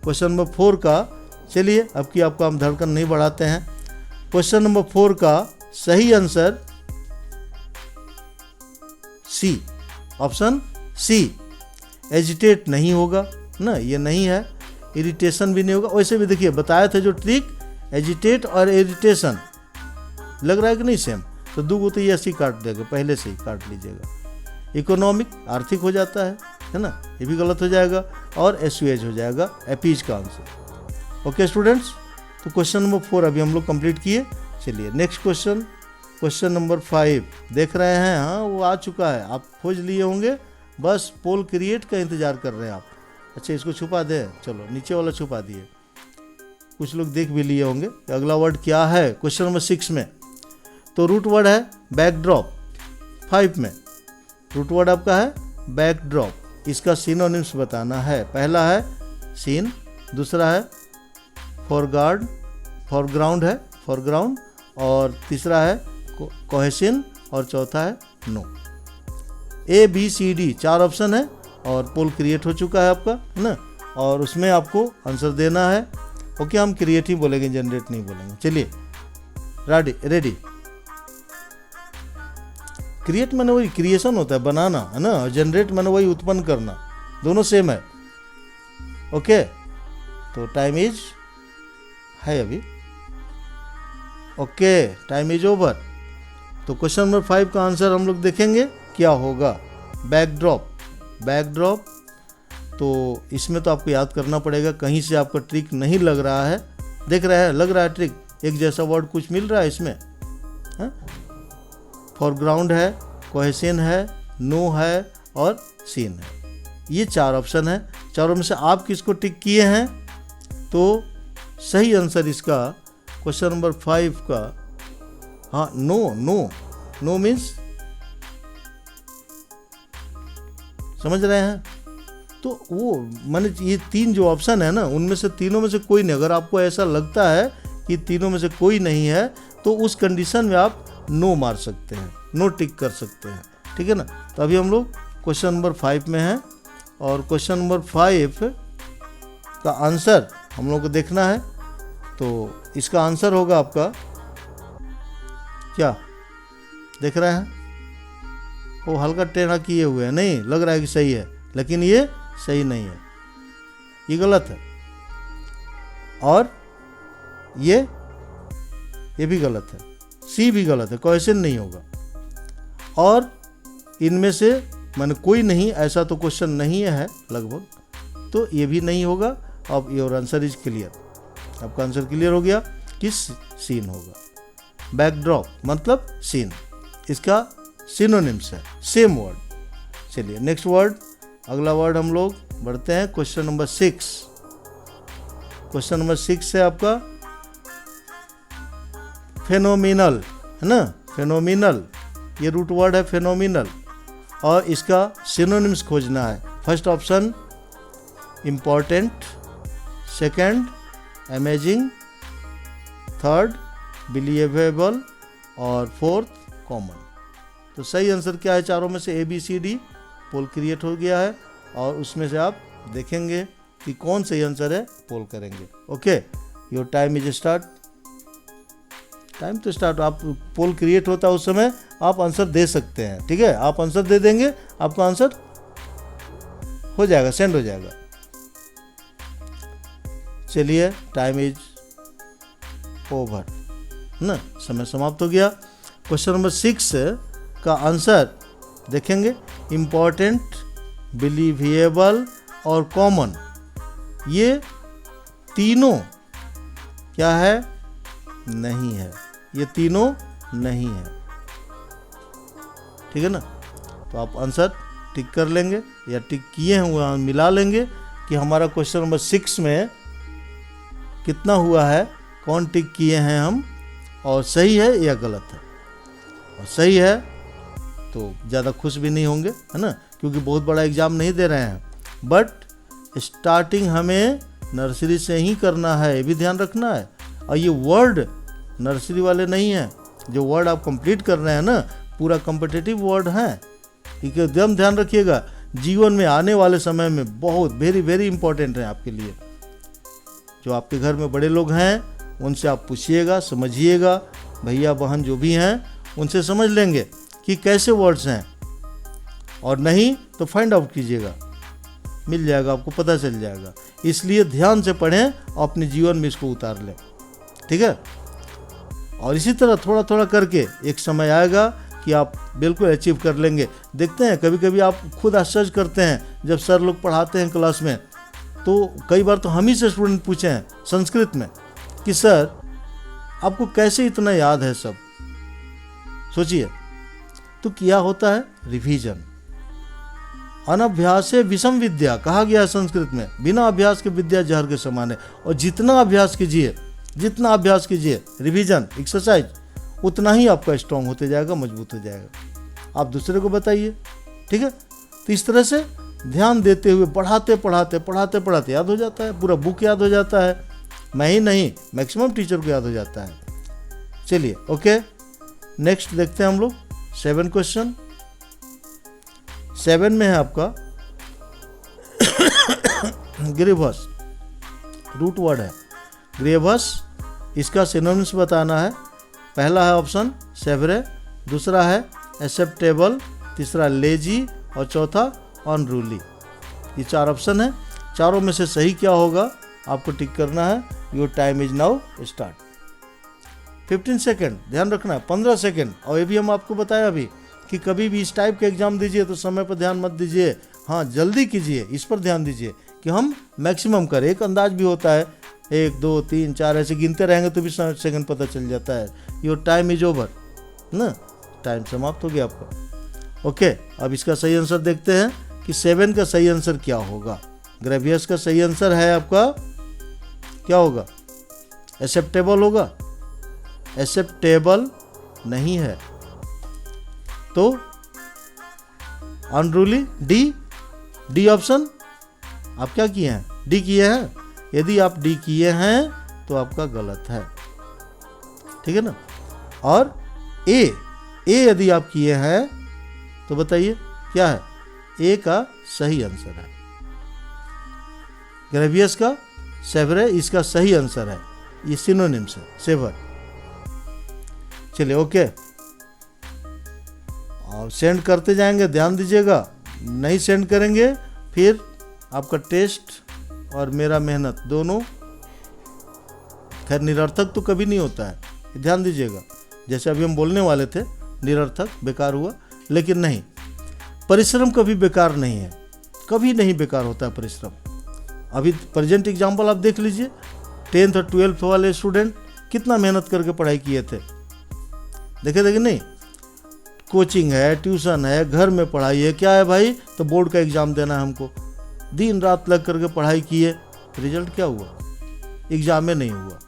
Speaker 1: क्वेश्चन नंबर 4 का। चलिए, अब की आपका हम धड़कन नहीं बढ़ाते हैं। क्वेश्चन नंबर 4 का सही answer C, option C, agitate नहीं होगा ना, ये नहीं है। इरिटेशन भी नहीं होगा। वैसे भी देखिए बताया था जो ट्रिक, एजिटेट और इरिटेशन लग रहा है कि नहीं सेम, तो दो को तो ये ऐसे ही काट देगा, पहले से ही काट लीजिएगा। इकोनॉमिक आर्थिक हो जाता है ना, ये भी गलत हो जाएगा, और एसयूएच हो जाएगा एपीज का आंसर। ओके स्टूडेंट्स, तो क्वेश्चन नंबर 4 अभी हम लोग कंप्लीट किए। चलिए नेक्स्ट क्वेश्चन, क्वेश्चन नंबर 5 देख रहे हैं। हाँ वो आ चुका है, आप खोज लिए होंगे, बस पोल क्रिएट का इंतजार कर रहे हैं आप। अच्छा इसको छुपा दें, चलो नीचे वाला छुपा दिए, कुछ लोग देख भी लिए होंगे कि अगला वर्ड क्या है क्वेश्चन नंबर 6 में। तो रूट वर्ड है बैकड्रॉप। 5 में रूट वर्ड आपका है बैकड्रॉप, इसका सिनोनिम्स बताना है। पहला है सीन, दूसरा है फॉरग्राउंड है फॉरग्राउंड, और तीसरा है कोहेसिन, और चौथा है no. A B C D 4 option है, और पोल क्रिएट हो चुका है आपका, है ना, और उसमें आपको आंसर देना है। ओके हम क्रिएट ही बोलेंगे, जनरेट नहीं बोलेंगे। चलिए रेडी। क्रिएट मैंने वही क्रिएशन होता है, बनाना, है ना, और जनरेट मैंने वही उत्पन्न करना, दोनों सेम है। ओके तो टाइम इज है अभी। Okay time is over. तो क्वेश्चन नंबर 5 का आंसर हम लोग देखेंगे क्या होगा। बैकड्रॉप, तो इसमें तो आपको याद करना पड़ेगा, कहीं से आपका ट्रिक नहीं लग रहा है, देख रहे हैं लग रहा है ट्रिक, एक जैसा वर्ड कुछ मिल रहा है इसमें। फॉरग्राउंड है, कोहेसिन है, नो है और सीन है, ये 4 ऑप्शन है। चारों में से आप किसको टिक किए हैं, तो सही आंसर इसका क्वेश्चन नंबर 5 का, हाँ नो मीन्स, समझ रहे हैं। तो वो माने ये 3 जो ऑप्शन है ना, उनमें से तीनों में से कोई नहीं। अगर आपको ऐसा लगता है कि तीनों में से कोई नहीं है, तो उस कंडीशन में आप नो मार सकते हैं, नो टिक कर सकते हैं, ठीक है ना। तो अभी हम लोग क्वेश्चन नंबर 5 में हैं, और क्वेश्चन नंबर 5 का आंसर हम लोग को देखना है। तो इसका आंसर होगा आपका क्या, देख रहे हैं, वो हल्का टेढ़ा किए हुए हैं, नहीं लग रहा है कि सही है, लेकिन ये सही नहीं है, ये गलत है, और ये भी गलत है, सी भी गलत है, क्वेश्चन नहीं होगा, और इनमें से माने कोई नहीं, ऐसा तो क्वेश्चन नहीं है लगभग, तो ये भी नहीं होगा। अब योर आंसर इज क्लियर, आपका आंसर क्लियर हो गया, किस सीन होगा। बैकड्रॉप मतलब सीन, इसका सिनोनिम्स है, सेम वर्ड। चलिए नेक्स्ट वर्ड, अगला वर्ड हम लोग बढ़ते हैं क्वेश्चन नंबर 6। क्वेश्चन नंबर 6 है आपका फेनोमिनल, है ना, फेनोमिनल, ये रूट वर्ड है फेनोमिनल, और इसका सिनोनिम्स खोजना है। First option important, second amazing, third believable, और फोर्थ कॉमन। तो सही आंसर क्या है चारों में से, A B C D. Poll create हो गया है, और उसमें से आप देखेंगे कि कौन सही आंसर है, पोल करेंगे। Okay your time is start. Time तो स्टार्ट, आप पोल क्रिएट होता है उस समय आप आंसर दे सकते हैं, ठीक है, आप आंसर दे देंगे, आपका आंसर हो जाएगा, सेंड हो जाएगा। चलिए टाइम इज ओवर ना, समय समाप्त हो गया। क्वेश्चन नंबर 6 का आंसर देखेंगे, इम्पॉर्टेंट, बिलीवेबल और कॉमन, ये तीनों क्या है, नहीं है, ये तीनों नहीं है, ठीक है ना। तो आप आंसर टिक कर लेंगे, या टिक किए हुए मिला लेंगे कि हमारा क्वेश्चन नंबर 6 में कितना हुआ है, कौन टिक किए हैं हम, और सही है या गलत है। और सही है तो ज़्यादा खुश भी नहीं होंगे, है ना, क्योंकि बहुत बड़ा एग्ज़ाम नहीं दे रहे हैं, बट स्टार्टिंग हमें नर्सरी से ही करना है, ये भी ध्यान रखना है। और ये वर्ड नर्सरी वाले नहीं हैं, जो वर्ड आप कंप्लीट कर रहे हैं ना, पूरा कॉम्पिटिटिव वर्ड है, ठीक है, एकदम ध्यान रखिएगा, जीवन में आने वाले समय में बहुत वेरी वेरी इंपॉर्टेंट है आपके लिए। जो आपके घर में बड़े लोग हैं उनसे आप पूछिएगा, समझिएगा, भैया बहन जो भी हैं उनसे समझ लेंगे कि कैसे वर्ड्स हैं, और नहीं तो फाइंड आउट कीजिएगा, मिल जाएगा, आपको पता चल जाएगा। इसलिए ध्यान से पढ़ें और अपने जीवन में इसको उतार लें, ठीक है। और इसी तरह थोड़ा थोड़ा करके एक समय आएगा कि आप बिल्कुल अचीव कर लेंगे। देखते हैं कभी कभी आप खुद आश्चर्य करते हैं जब सर लोग पढ़ाते हैं क्लास में, तो कई बार तो हम ही से स्टूडेंट पूछे हैं संस्कृत में कि सर आपको कैसे इतना याद है सब। सोचिए, तो किया होता है रिवीजन। अनभ्यासे विषम विद्या कहा गया है संस्कृत में, बिना अभ्यास के विद्या जहर के समान है। और जितना अभ्यास कीजिए रिवीजन एक्सरसाइज, उतना ही आपका स्ट्रांग होते जाएगा, मजबूत हो जाएगा। आप दूसरे को बताइए, ठीक है। तो इस तरह से ध्यान देते हुए पढ़ाते पढ़ाते याद हो जाता है, पूरा बुक याद हो जाता है। मैं ही नहीं, मैक्सिमम टीचर को याद हो जाता है। चलिए ओके, नेक्स्ट देखते हैं हम लोग 7 क्वेश्चन। 7 में है आपका ग्रीवस, रूट वर्ड है ग्रीवस। इसका सिनोनिम्स बताना है। पहला है ऑप्शन सेवरे, दूसरा है एक्सेप्टेबल, तीसरा लेजी और चौथा अनरूली। ये 4 ऑप्शन है। चारों में से सही क्या होगा आपको टिक करना है। Your time is now start. 15 second, ध्यान रखना है, 15 सेकेंड। और ये भी हम आपको बताया अभी कि कभी भी इस टाइप के एग्जाम दीजिए तो समय पर ध्यान मत दीजिए, हाँ जल्दी कीजिए, इस पर ध्यान दीजिए कि हम मैक्सिमम करें। एक अंदाज भी होता है, 1 2 3 4 ऐसे गिनते रहेंगे तो भी सेकंड पता चल जाता है। योर टाइम इज ओवर ना, टाइम समाप्त हो गया आपका। ओके, अब इसका सही आंसर देखते हैं कि 7 का सही आंसर क्या होगा। ग्रेवियस का सही आंसर है आपका क्या होगा, एक्सेप्टेबल होगा। एक्सेप्टेबल नहीं है तो अनरूली डी ऑप्शन। आप क्या किए हैं, डी किए हैं। यदि आप डी किए हैं तो आपका गलत है, ठीक है ना। और ए यदि आप किए हैं तो बताइए क्या है, ए का सही आंसर है। ग्रेवियस का सेवरे इसका सही आंसर है। ये सिनोनिम्स है, सेवर। चलिए ओके, और सेंड करते जाएंगे, ध्यान दीजिएगा। नहीं सेंड करेंगे फिर आपका टेस्ट और मेरा मेहनत दोनों खैर निरर्थक तो कभी नहीं होता है, ध्यान दीजिएगा। जैसे अभी हम बोलने वाले थे निरर्थक बेकार हुआ, लेकिन नहीं, परिश्रम कभी बेकार नहीं है, कभी नहीं बेकार होता है परिश्रम। अभी प्रेजेंट एग्जाम्पल आप देख लीजिए, 10th और 12th वाले स्टूडेंट कितना मेहनत करके पढ़ाई किए थे। देखे नहीं, कोचिंग है, ट्यूशन है, घर में पढ़ाई है, क्या है भाई, तो बोर्ड का एग्ज़ाम देना है हमको। दिन रात लग करके पढ़ाई किए, रिजल्ट क्या हुआ, एग्ज़ाम में नहीं हुआ।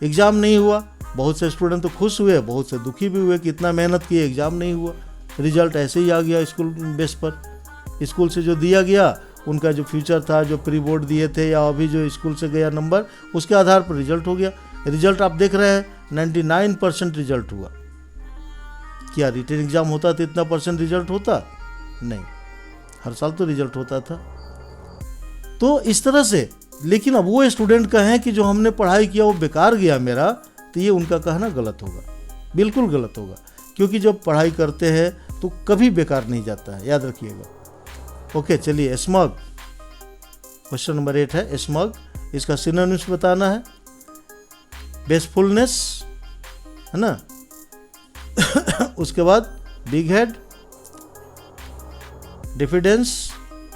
Speaker 1: एग्ज़ाम नहीं हुआ, बहुत से स्टूडेंट तो खुश हुए, बहुत से दुखी भी हुए कि इतना मेहनत किए, एग्ज़ाम नहीं हुआ, रिजल्ट ऐसे ही आ गया स्कूल बेस पर। स्कूल से जो दिया गया, उनका जो फ्यूचर था, जो प्री बोर्ड दिए थे या अभी जो स्कूल से गया नंबर, उसके आधार पर रिजल्ट हो गया। रिजल्ट आप देख रहे हैं 99% रिजल्ट हुआ। क्या रिटन एग्जाम होता तो इतना % रिजल्ट होता? नहीं, हर साल तो रिजल्ट होता था। तो इस तरह से, लेकिन अब वो स्टूडेंट कहें कि जो हमने पढ़ाई किया वो बेकार गया मेरा, तो ये उनका कहना गलत होगा, बिल्कुल गलत होगा। क्योंकि जब पढ़ाई करते हैं तो कभी बेकार नहीं जाता है, याद रखिएगा। ओके चलिए, स्मग क्वेश्चन नंबर 8 है स्मग। इसका सिनोनिम्स बताना है। बेसफुलनेस है ना, उसके बाद बिग हेड, डिफिडेंस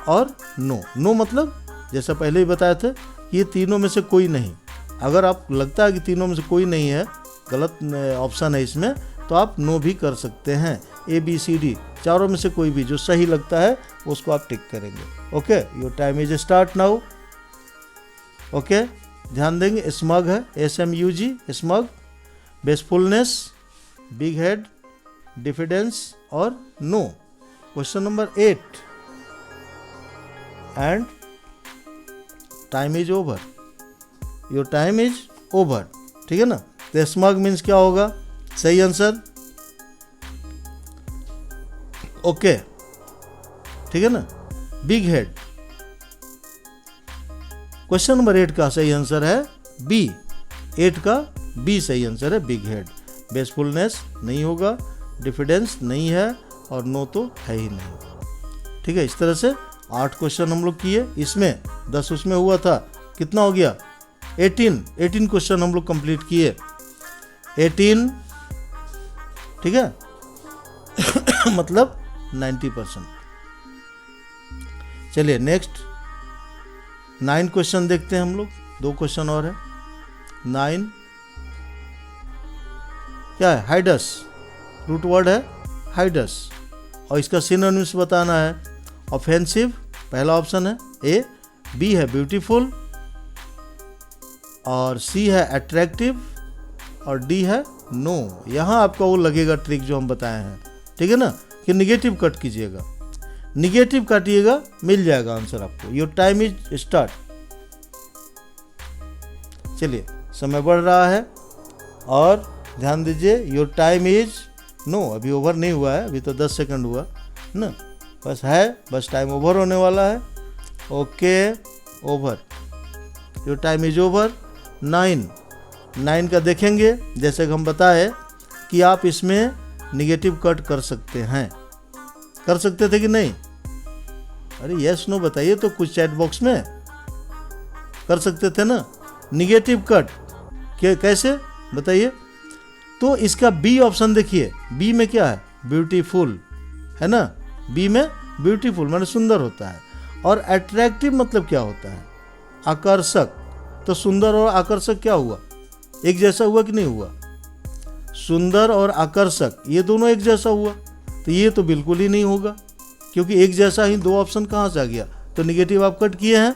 Speaker 1: और नो मतलब जैसा पहले ही बताया था कि ये तीनों में से कोई नहीं। अगर आप लगता है कि तीनों में से कोई नहीं है, गलत ऑप्शन है इसमें, तो आप नो भी कर सकते हैं। ABCD चारों में से कोई भी जो सही लगता है उसको आप टिक करेंगे। Okay, your time is start now. Okay, ध्यान देंगे। स्मग है SMUG smug, bashfulness, big head, diffidence और no. Question number 8 and time is over. Your time is over, ठीक है ना। तो स्मग मीन्स क्या होगा, सही आंसर। ओके, ठीक है ना। बिग हेड, क्वेश्चन नंबर 8 का सही आंसर है बी। 8 का बी सही आंसर है, बिग हेड। बेसफुलनेस नहीं होगा, डिफिडेंस नहीं है और नो तो है ही नहीं, ठीक है। इस तरह से 8 क्वेश्चन हम लोग किए। इसमें 10 उसमें हुआ था, कितना हो गया 18 क्वेश्चन हम लोग कंप्लीट किए, 18, ठीक है मतलब 90%। चलिए नेक्स्ट 9 क्वेश्चन देखते हैं हम लोग, 2 क्वेश्चन और है। 9 क्या है? हाइडस, रूट वर्ड है हाइडस, और इसका सिनोनिम्स बताना है। ऑफेंसिव पहला ऑप्शन है ए, बी है ब्यूटीफुल, और सी है अट्रैक्टिव, और डी है नो। यहाँ आपका वो लगेगा ट्रिक जो हम बताए हैं, ठीक है ना, कि निगेटिव कट कीजिएगा, निगेटिव काटिएगा, मिल जाएगा आंसर आपको। Your time is start. चलिए समय बढ़ रहा है और ध्यान दीजिए, योर टाइम इज नो, अभी ओवर नहीं हुआ है, अभी तो 10 सेकंड हुआ ना, बस है, बस टाइम ओवर होने वाला है। Okay, over, your time is over. 9 का देखेंगे, जैसे कि हम बताए कि आप इसमें निगेटिव कट कर सकते हैं, कर सकते थे कि नहीं? अरे यस नो बताइए तो कुछ चैट बॉक्स में, कर सकते थे ना निगेटिव कट, कैसे बताइए? तो इसका बी ऑप्शन देखिए, बी में क्या है? ब्यूटीफुल, है ना, बी में ब्यूटीफुल माने सुंदर होता है, और अट्रैक्टिव मतलब क्या होता है? आकर्षक। तो सुंदर और आकर्षक क्या हुआ? एक जैसा हुआ कि नहीं हुआ? सुंदर और आकर्षक ये दोनों एक जैसा हुआ, तो ये तो बिल्कुल ही नहीं होगा, क्योंकि एक जैसा ही 2 ऑप्शन कहाँ से आ गया? तो निगेटिव आप कट किए हैं,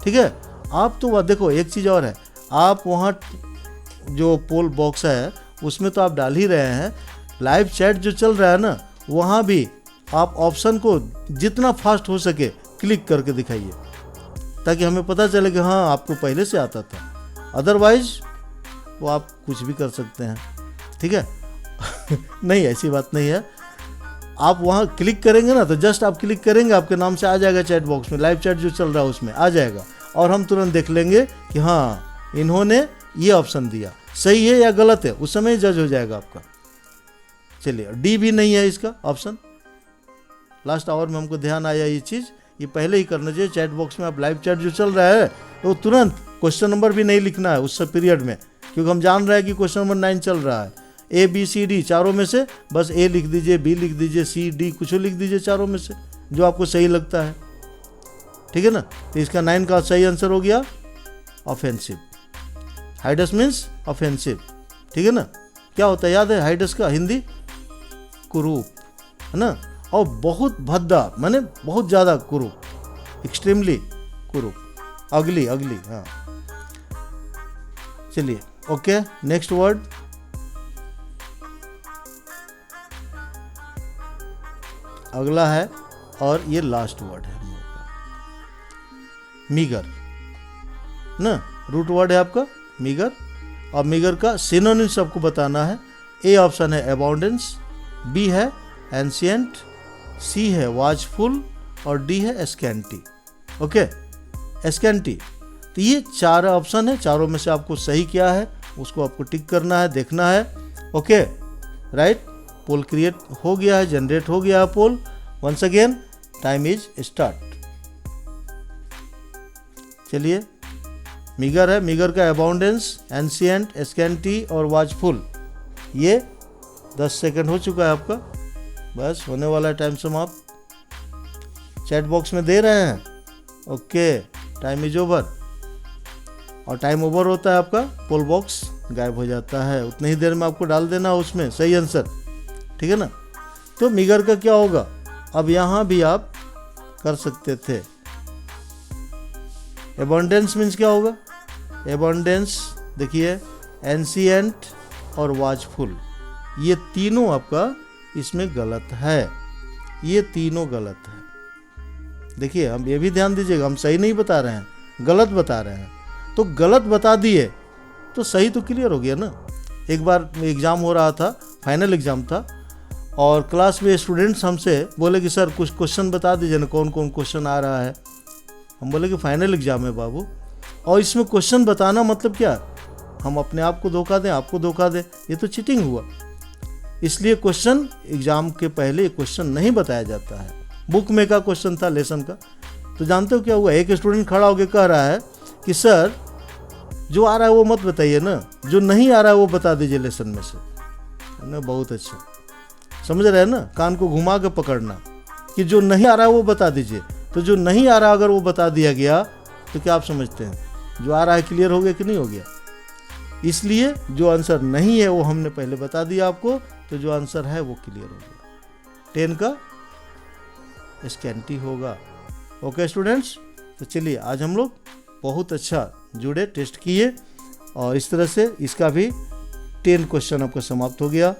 Speaker 1: ठीक है। आप तो देखो एक चीज़ और है, आप वहाँ जो पोल बॉक्स है उसमें तो आप डाल ही रहे हैं, लाइव चैट जो चल रहा है ना, वहाँ भी आप ऑप्शन को जितना फास्ट हो सके क्लिक करके दिखाइए, ताकि हमें पता चले कि हाँ आपको पहले से आता था। अदरवाइज वो आप कुछ भी कर सकते हैं, ठीक है नहीं ऐसी बात नहीं है। आप वहाँ क्लिक करेंगे ना, तो जस्ट आप क्लिक करेंगे, आपके नाम से आ जाएगा चैट बॉक्स में, लाइव चैट जो चल रहा है उसमें आ जाएगा, और हम तुरंत देख लेंगे कि हाँ इन्होंने ये ऑप्शन दिया, सही है या गलत है, उस समय जज हो जाएगा आपका। चलिए डी भी नहीं है इसका ऑप्शन, लास्ट आवर में हमको ध्यान आया ये चीज़, ये पहले ही करना चाहिए। चैट बॉक्स में आप लाइव चैट जो चल रहा है तो तुरंत क्वेश्चन नंबर भी नहीं लिखना है उस सब पीरियड में, क्योंकि हम जान रहे हैं कि क्वेश्चन नंबर 9 चल रहा है। ए बी सी डी चारों में से बस ए लिख दीजिए, बी लिख दीजिए, सी डी कुछ लिख दीजिए, चारों में से जो आपको सही लगता है, ठीक है ना। तो इसका 9 का सही आंसर हो गया ऑफेंसिव। हाइडस मीन्स ऑफेंसिव, ठीक है ना। क्या होता है याद है हाइडस का हिंदी? कुरूप, है ना, और बहुत भद्दा माने बहुत ज़्यादा कुरूप, एक्सट्रीमली कुरूप, अगली अगली, हाँ। चलिए ओके, नेक्स्ट वर्ड अगला है, और ये लास्ट वर्ड है हम लोग का, मीगर ना, रूट वर्ड है आपका मीगर, और मीगर का सिनोनिम्स आपको बताना है। ए ऑप्शन है अबाउंडेंस, बी है एंशिएंट, सी है वाचफुल, और डी है स्कैंटी। Okay, scanty. तो ये 4 ऑप्शन है, चारों में से आपको सही क्या है उसको आपको टिक करना है, देखना है। ओके राइट, पोल क्रिएट हो गया है, जनरेट हो गया है poll. Once again time is start. चलिए मीगर है, मीगर का अबाउंडेंस, एंशिएंट, स्कैंटी और वाचफुल, ये 10 सेकंड हो चुका है आपका, बस होने वाला है टाइम समाप्त। चैट बॉक्स में दे रहे हैं, ओके टाइम इज ओवर, और टाइम ओवर होता है आपका पोल बॉक्स गायब हो जाता है, उतनी ही देर में आपको डाल देना उसमें सही आंसर, ठीक है ना। तो मीगर का क्या होगा? अब यहाँ भी आप कर सकते थे। एबंडेंस मीन्स क्या होगा? एबंडेंस देखिए, एंशिएंट और वाचफुल, ये तीनों आपका इसमें गलत है, ये तीनों गलत है। देखिए हम ये भी ध्यान दीजिएगा, हम सही नहीं बता रहे हैं, गलत बता रहे हैं। तो गलत बता दिए तो सही तो क्लियर हो गया ना। एक बार एग्ज़ाम हो रहा था, फाइनल एग्ज़ाम था, और क्लास में स्टूडेंट्स हमसे बोले कि सर कुछ क्वेश्चन बता दीजिए ना, कौन कौन क्वेश्चन आ रहा है। हम बोले कि फाइनल एग्ज़ाम है बाबू, और इसमें क्वेश्चन बताना मतलब क्या, हम अपने आप को धोखा दें, आपको धोखा दें, ये तो चीटिंग हुआ। इसलिए क्वेश्चन एग्ज़ाम के पहले क्वेश्चन नहीं बताया जाता है। बुक में का क्वेश्चन था लेसन का, तो जानते हो क्या हुआ, एक स्टूडेंट खड़ा होकर कह रहा है कि सर जो आ रहा है वो मत बताइए ना, जो नहीं आ रहा है वो बता दीजिए लेसन में से, है ना। बहुत अच्छा, समझ रहे हैं ना, कान को घुमा के पकड़ना कि जो नहीं आ रहा है वो बता दीजिए। तो जो नहीं आ रहा अगर वो बता दिया गया तो क्या आप समझते हैं, जो आ रहा है क्लियर हो गया कि नहीं हो गया? इसलिए जो आंसर नहीं है वो हमने पहले बता दिया आपको, तो जो आंसर है वो क्लियर हो गया। 10 का स्कैंटी होगा। ओके स्टूडेंट्स, तो चलिए आज हम लोग बहुत अच्छा जुड़े, टेस्ट किए, और इस तरह से इसका भी 10 क्वेश्चन आपका समाप्त हो गया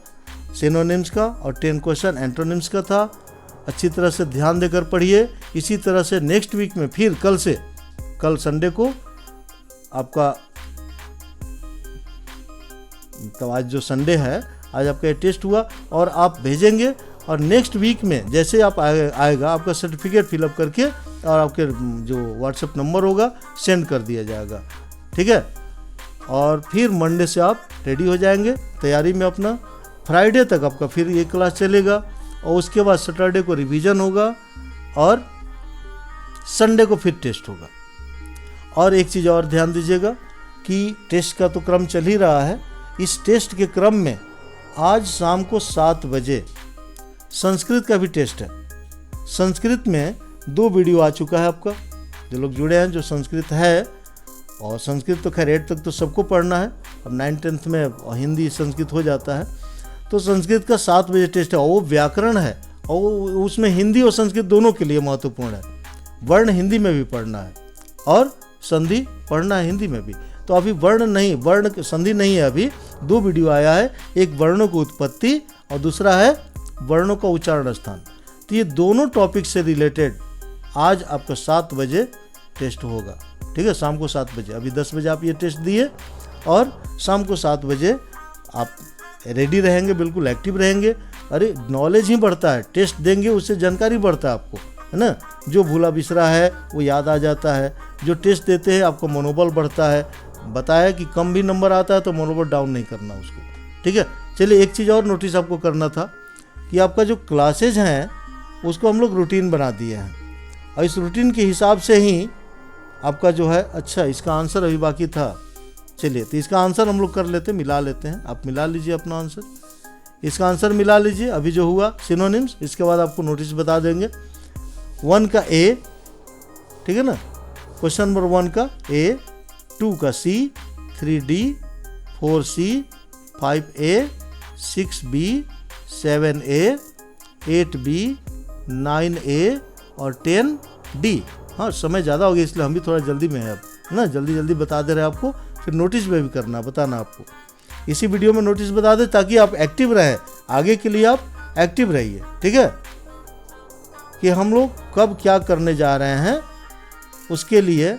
Speaker 1: सिनोनिम्स का, और 10 क्वेश्चन एंटोनिम्स का था। अच्छी तरह से ध्यान देकर पढ़िए। इसी तरह से नेक्स्ट वीक में फिर कल संडे को आपका, तो आज जो संडे है, आज आपका ये टेस्ट हुआ और आप भेजेंगे, और नेक्स्ट वीक में जैसे आप आएगा आपका सर्टिफिकेट फिलअप करके और आपके जो व्हाट्सएप नंबर होगा सेंड कर दिया जाएगा, ठीक है। और फिर मंडे से आप रेडी हो जाएंगे तैयारी में अपना। फ्राइडे तक आपका फिर ये क्लास चलेगा, और उसके बाद सैटरडे को रिवीजन होगा, और संडे को फिर टेस्ट होगा। और एक चीज़ और ध्यान दीजिएगा कि टेस्ट का तो क्रम चल ही रहा है, इस टेस्ट के क्रम में आज शाम को 7 बजे संस्कृत का भी टेस्ट है। संस्कृत में 2 वीडियो आ चुका है आपका, जो लोग जुड़े हैं, जो संस्कृत है, और संस्कृत तो खैर 8 तक तो सबको पढ़ना है, अब 9th-10th में हिंदी संस्कृत हो जाता है, तो संस्कृत का 7 बजे टेस्ट है, और वो व्याकरण है, और उसमें हिंदी और संस्कृत दोनों के लिए महत्वपूर्ण है। वर्ण हिंदी में भी पढ़ना है और संधि पढ़ना है हिंदी में भी। तो अभी वर्ण संधि नहीं है, अभी 2 वीडियो आया है, एक वर्णों की उत्पत्ति और दूसरा है वर्णों का उच्चारण स्थान। तो ये दोनों टॉपिक से रिलेटेड आज आपका 7 बजे टेस्ट होगा, ठीक है, शाम को 7 बजे। अभी 10 बजे आप ये टेस्ट दिए, और शाम को 7 बजे आप रेडी रहेंगे, बिल्कुल एक्टिव रहेंगे। अरे नॉलेज ही बढ़ता है, टेस्ट देंगे उससे जानकारी बढ़ता है आपको, है ना। जो भूला बिसरा है वो याद आ जाता है, जो टेस्ट देते हैं आपको मनोबल बढ़ता है। बताया कि कम भी नंबर आता है तो मनोबल डाउन नहीं करना उसको, ठीक है। चलिए एक चीज़ और नोटिस आपको करना था कि आपका जो क्लासेज हैं उसको हम लोग रूटीन बना दिए हैं, और इस रूटीन के हिसाब से ही आपका जो है, अच्छा इसका आंसर अभी बाकी था, चलिए तो इसका आंसर हम लोग कर लेते हैं, मिला लेते हैं। आप मिला लीजिए अपना आंसर, इसका आंसर मिला लीजिए अभी जो हुआ सिनोनिम्स। इसके बाद आपको नोटिस बता देंगे। 1 का ए, ठीक है ना, क्वेश्चन नंबर 1 का ए, 2 का सी, 3D, 4C, 5A, 6B, 7A, 8B, 9A और 10D। हाँ समय ज़्यादा हो गया इसलिए हम भी थोड़ा जल्दी में है अब, है ना, जल्दी बता दे रहे हैं आपको। फिर नोटिस में भी करना, बताना आपको, इसी वीडियो में नोटिस बता दे ताकि आप एक्टिव रहें, आगे के लिए आप एक्टिव रहिए, ठीक है। कि हम लोग कब क्या करने जा रहे हैं उसके लिए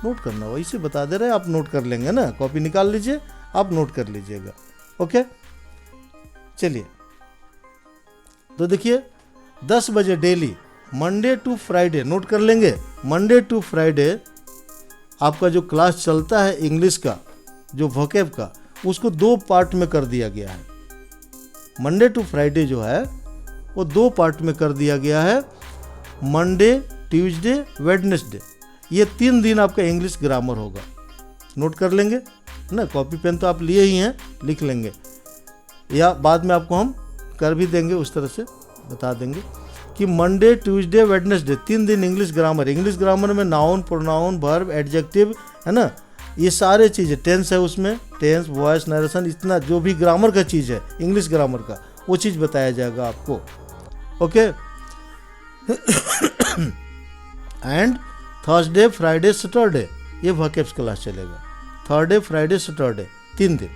Speaker 1: नोट करना, वही से बता दे रहे हैं, आप नोट कर लेंगे ना, कॉपी निकाल लीजिए, आप नोट कर लीजिएगा, ओके। चलिए तो देखिए 10 बजे daily Monday to Friday, note कर लेंगे, मंडे टू फ्राइडे आपका जो क्लास चलता है इंग्लिश का, जो वोकैब का, उसको 2 पार्ट में कर दिया गया है। मंडे टू फ्राइडे जो है वो 2 पार्ट में कर दिया गया है। मंडे, ट्यूसडे, वेडनेसडे, ये 3 दिन आपका इंग्लिश ग्रामर होगा। नोट कर लेंगे ना, कॉपी पेन तो आप लिए ही हैं, लिख लेंगे, या बाद में आपको हम कर भी देंगे, उस तरह से बता देंगे कि मंडे, ट्यूसडे, वेडनेसडे 3 दिन इंग्लिश ग्रामर। इंग्लिश ग्रामर में नाउन, प्रोनाउन, वर्ब, एडजेक्टिव, है ना, ये सारे चीज़ें, टेंस है उसमें, टेंस, वॉइस, नरेशन, इतना जो भी ग्रामर का चीज़ है इंग्लिश ग्रामर का, वो चीज़ बताया जाएगा आपको, okay. And Thursday, Friday, Saturday ये वोकैब्स क्लास चलेगा। थर्सडे, फ्राइडे, सैटरडे 3 दिन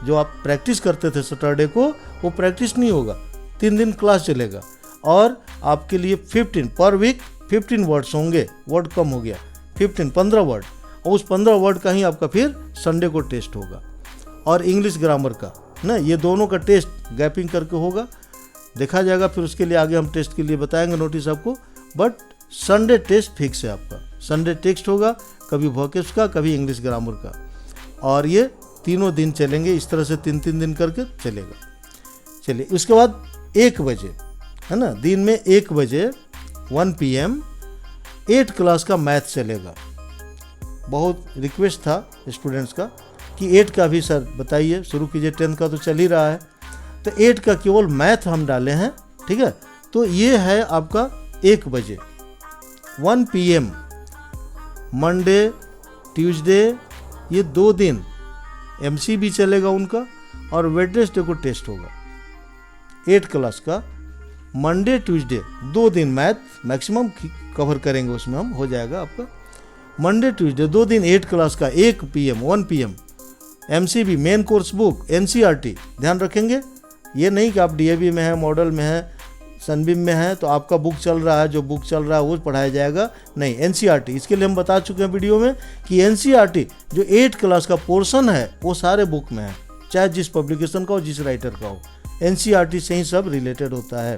Speaker 1: जो आप प्रैक्टिस करते थे सैटरडे को, वो प्रैक्टिस नहीं होगा, 3 दिन क्लास चलेगा। और आपके लिए 15 पर वीक 15 वर्ड्स होंगे, वर्ड कम हो गया, 15 वर्ड, और उस 15 वर्ड का ही आपका फिर संडे को टेस्ट होगा। और इंग्लिश ग्रामर का ना, ये दोनों का टेस्ट गैपिंग करके होगा, देखा जाएगा, फिर उसके लिए आगे हम टेस्ट के लिए बताएंगे नोटिस आपको। बट संडे टेस्ट फिक्स है आपका, संडे टेस्ट होगा, कभी वोकैब्स का, कभी इंग्लिश ग्रामर का, और ये तीनों दिन चलेंगे, इस तरह से 3-3 दिन करके चलेगा। चलिए उसके बाद 1 बजे, है ना, दिन में 1 बजे 1 PM 8 क्लास का मैथ चलेगा। बहुत रिक्वेस्ट था स्टूडेंट्स का कि 8 का भी सर बताइए, शुरू कीजिए, 10 का तो चल ही रहा है। तो 8 का केवल मैथ हम डाले हैं, ठीक है। तो ये है आपका 1 बजे 1 PM, मंडे ट्यूसडे, ये 2 दिन MC भी चलेगा उनका, और वेडनेसडे को टेस्ट होगा 8 क्लास का। मंडे ट्यूसडे 2 दिन मैथ मैक्सिमम कवर करेंगे, उसमें हम हो जाएगा आपका। मंडे ट्यूसडे 2 दिन 8 क्लास का 1 PM 1 PM। MCB main course book NCERT ध्यान रखेंगे, ये नहीं कि आप DAV में है, मॉडल में है, सनबीम में है तो आपका बुक चल रहा है, जो बुक चल रहा है वो पढ़ाया जाएगा, नहीं। NCERT, इसके लिए हम बता चुके हैं वीडियो में कि NCERT जो 8 क्लास का पोर्शन है वो सारे बुक में है, चाहे जिस पब्लिकेशन का हो, जिस राइटर का हो, NCERT से ही सब रिलेटेड होता है।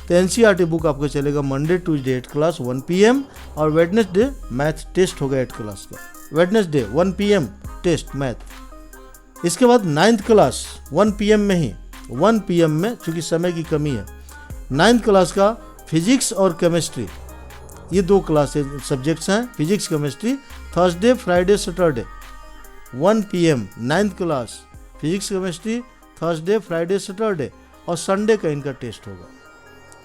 Speaker 1: तो NCERT बुक आपका चलेगा मंडे ट्यूसडे 8 क्लास 1 PM, और वेडनेसडे मैथ टेस्ट होगा 8 क्लास का, वेडनेसडे 1 PM टेस्ट मैथ। इसके बाद 9th क्लास 1 PM में ही, 1 PM में, चूँकि समय की कमी है, 9th क्लास का फिजिक्स और केमिस्ट्री, ये 2 क्लास सब्जेक्ट्स हैं, physics chemistry, Thursday Friday Saturday 1 PM 9th class physics chemistry, Thursday Friday Saturday, और संडे का इनका टेस्ट होगा।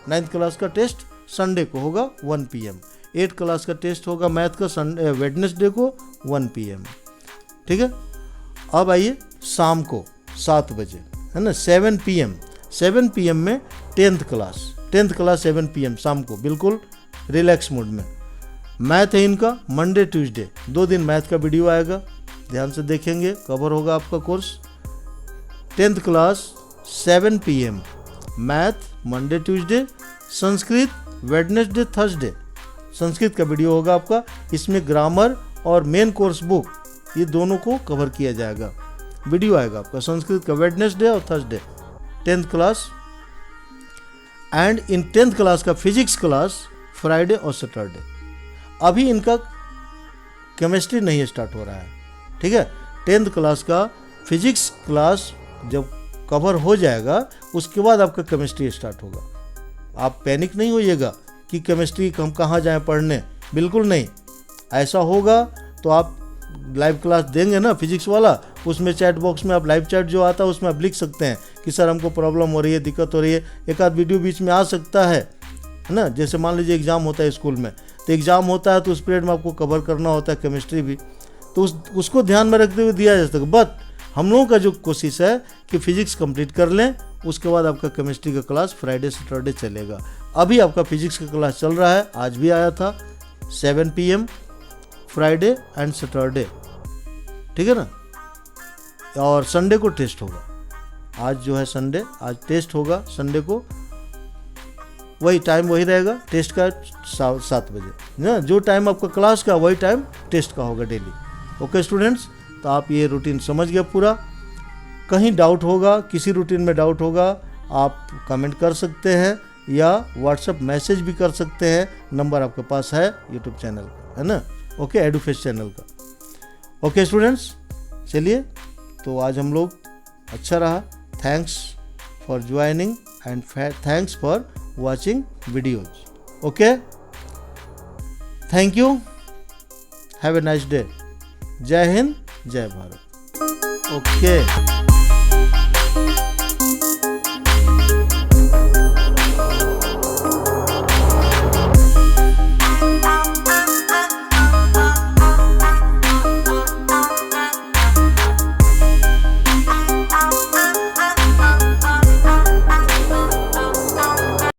Speaker 1: 9th क्लास का टेस्ट संडे को होगा 1 PM। 8 क्लास का टेस्ट होगा मैथ का संडे वेडनेसडे को 1 PM, ठीक है। अब आइए शाम को 7 बजे, है ना, 7 PM। 7 PM में 10th क्लास 7 PM शाम को, बिल्कुल रिलैक्स मूड में। मैथ है इनका मंडे ट्यूसडे, 2 दिन मैथ का वीडियो आएगा, ध्यान से देखेंगे, कवर होगा आपका course. 10th class 7 PM math Monday Tuesday, Sanskrit Wednesday Thursday, Sanskrit का वीडियो होगा आपका, इसमें ग्रामर और मेन कोर्स बुक ये दोनों को कवर किया जाएगा, वीडियो आएगा आपका संस्कृत का वेडनेसडे और Thursday 10th class. And in 10th class का फिजिक्स क्लास फ्राइडे और सैटरडे। अभी इनका केमिस्ट्री नहीं स्टार्ट हो रहा है, ठीक है। 10th क्लास का फिजिक्स क्लास जब कवर हो जाएगा उसके बाद आपका केमिस्ट्री स्टार्ट होगा। आप पैनिक नहीं होइएगा कि केमिस्ट्री हम कहाँ जाएं पढ़ने, बिल्कुल नहीं। ऐसा होगा तो आप लाइव क्लास देंगे ना फिजिक्स वाला, उसमें चैट बॉक्स में आप लाइव चैट जो आता है उसमें आप लिख सकते हैं कि सर हमको प्रॉब्लम हो रही है, दिक्कत हो रही है। एक आध वीडियो बीच में आ सकता है ना, जैसे मान लीजिए एग्ज़ाम होता है स्कूल में, तो एग्ज़ाम होता है तो उस पीरियड में आपको कवर करना होता है केमिस्ट्री भी, तो उसको ध्यान में रखते हुए दिया जा सकता है। बट हम लोगों का जो कोशिश है कि फिजिक्स कंप्लीट कर लें, उसके बाद आपका केमिस्ट्री का क्लास फ्राइडे सैटरडे चलेगा। अभी आपका फिजिक्स का क्लास चल रहा है, आज भी आया था 7 PM फ्राइडे एंड सैटरडे, ठीक है ना। और संडे को टेस्ट होगा, आज जो है संडे, आज टेस्ट होगा संडे को, वही टाइम वही रहेगा टेस्ट का 7 बजे ना, जो टाइम आपका क्लास का वही टाइम टेस्ट का होगा डेली। ओके स्टूडेंट्स, तो आप ये रूटीन समझ गए पूरा। कहीं डाउट होगा, किसी रूटीन में डाउट होगा, आप कमेंट कर सकते हैं या व्हाट्सएप मैसेज भी कर सकते हैं, नंबर आपके पास है यूट्यूब चैनल का, है ना, ओके, एडुफेस चैनल का। ओके स्टूडेंट्स, चलिए, तो आज हम लोग अच्छा रहा। Thanks for joining and thanks for watching videos. Okay, thank you, have a nice day. जय हिंद, जय भारत। Okay.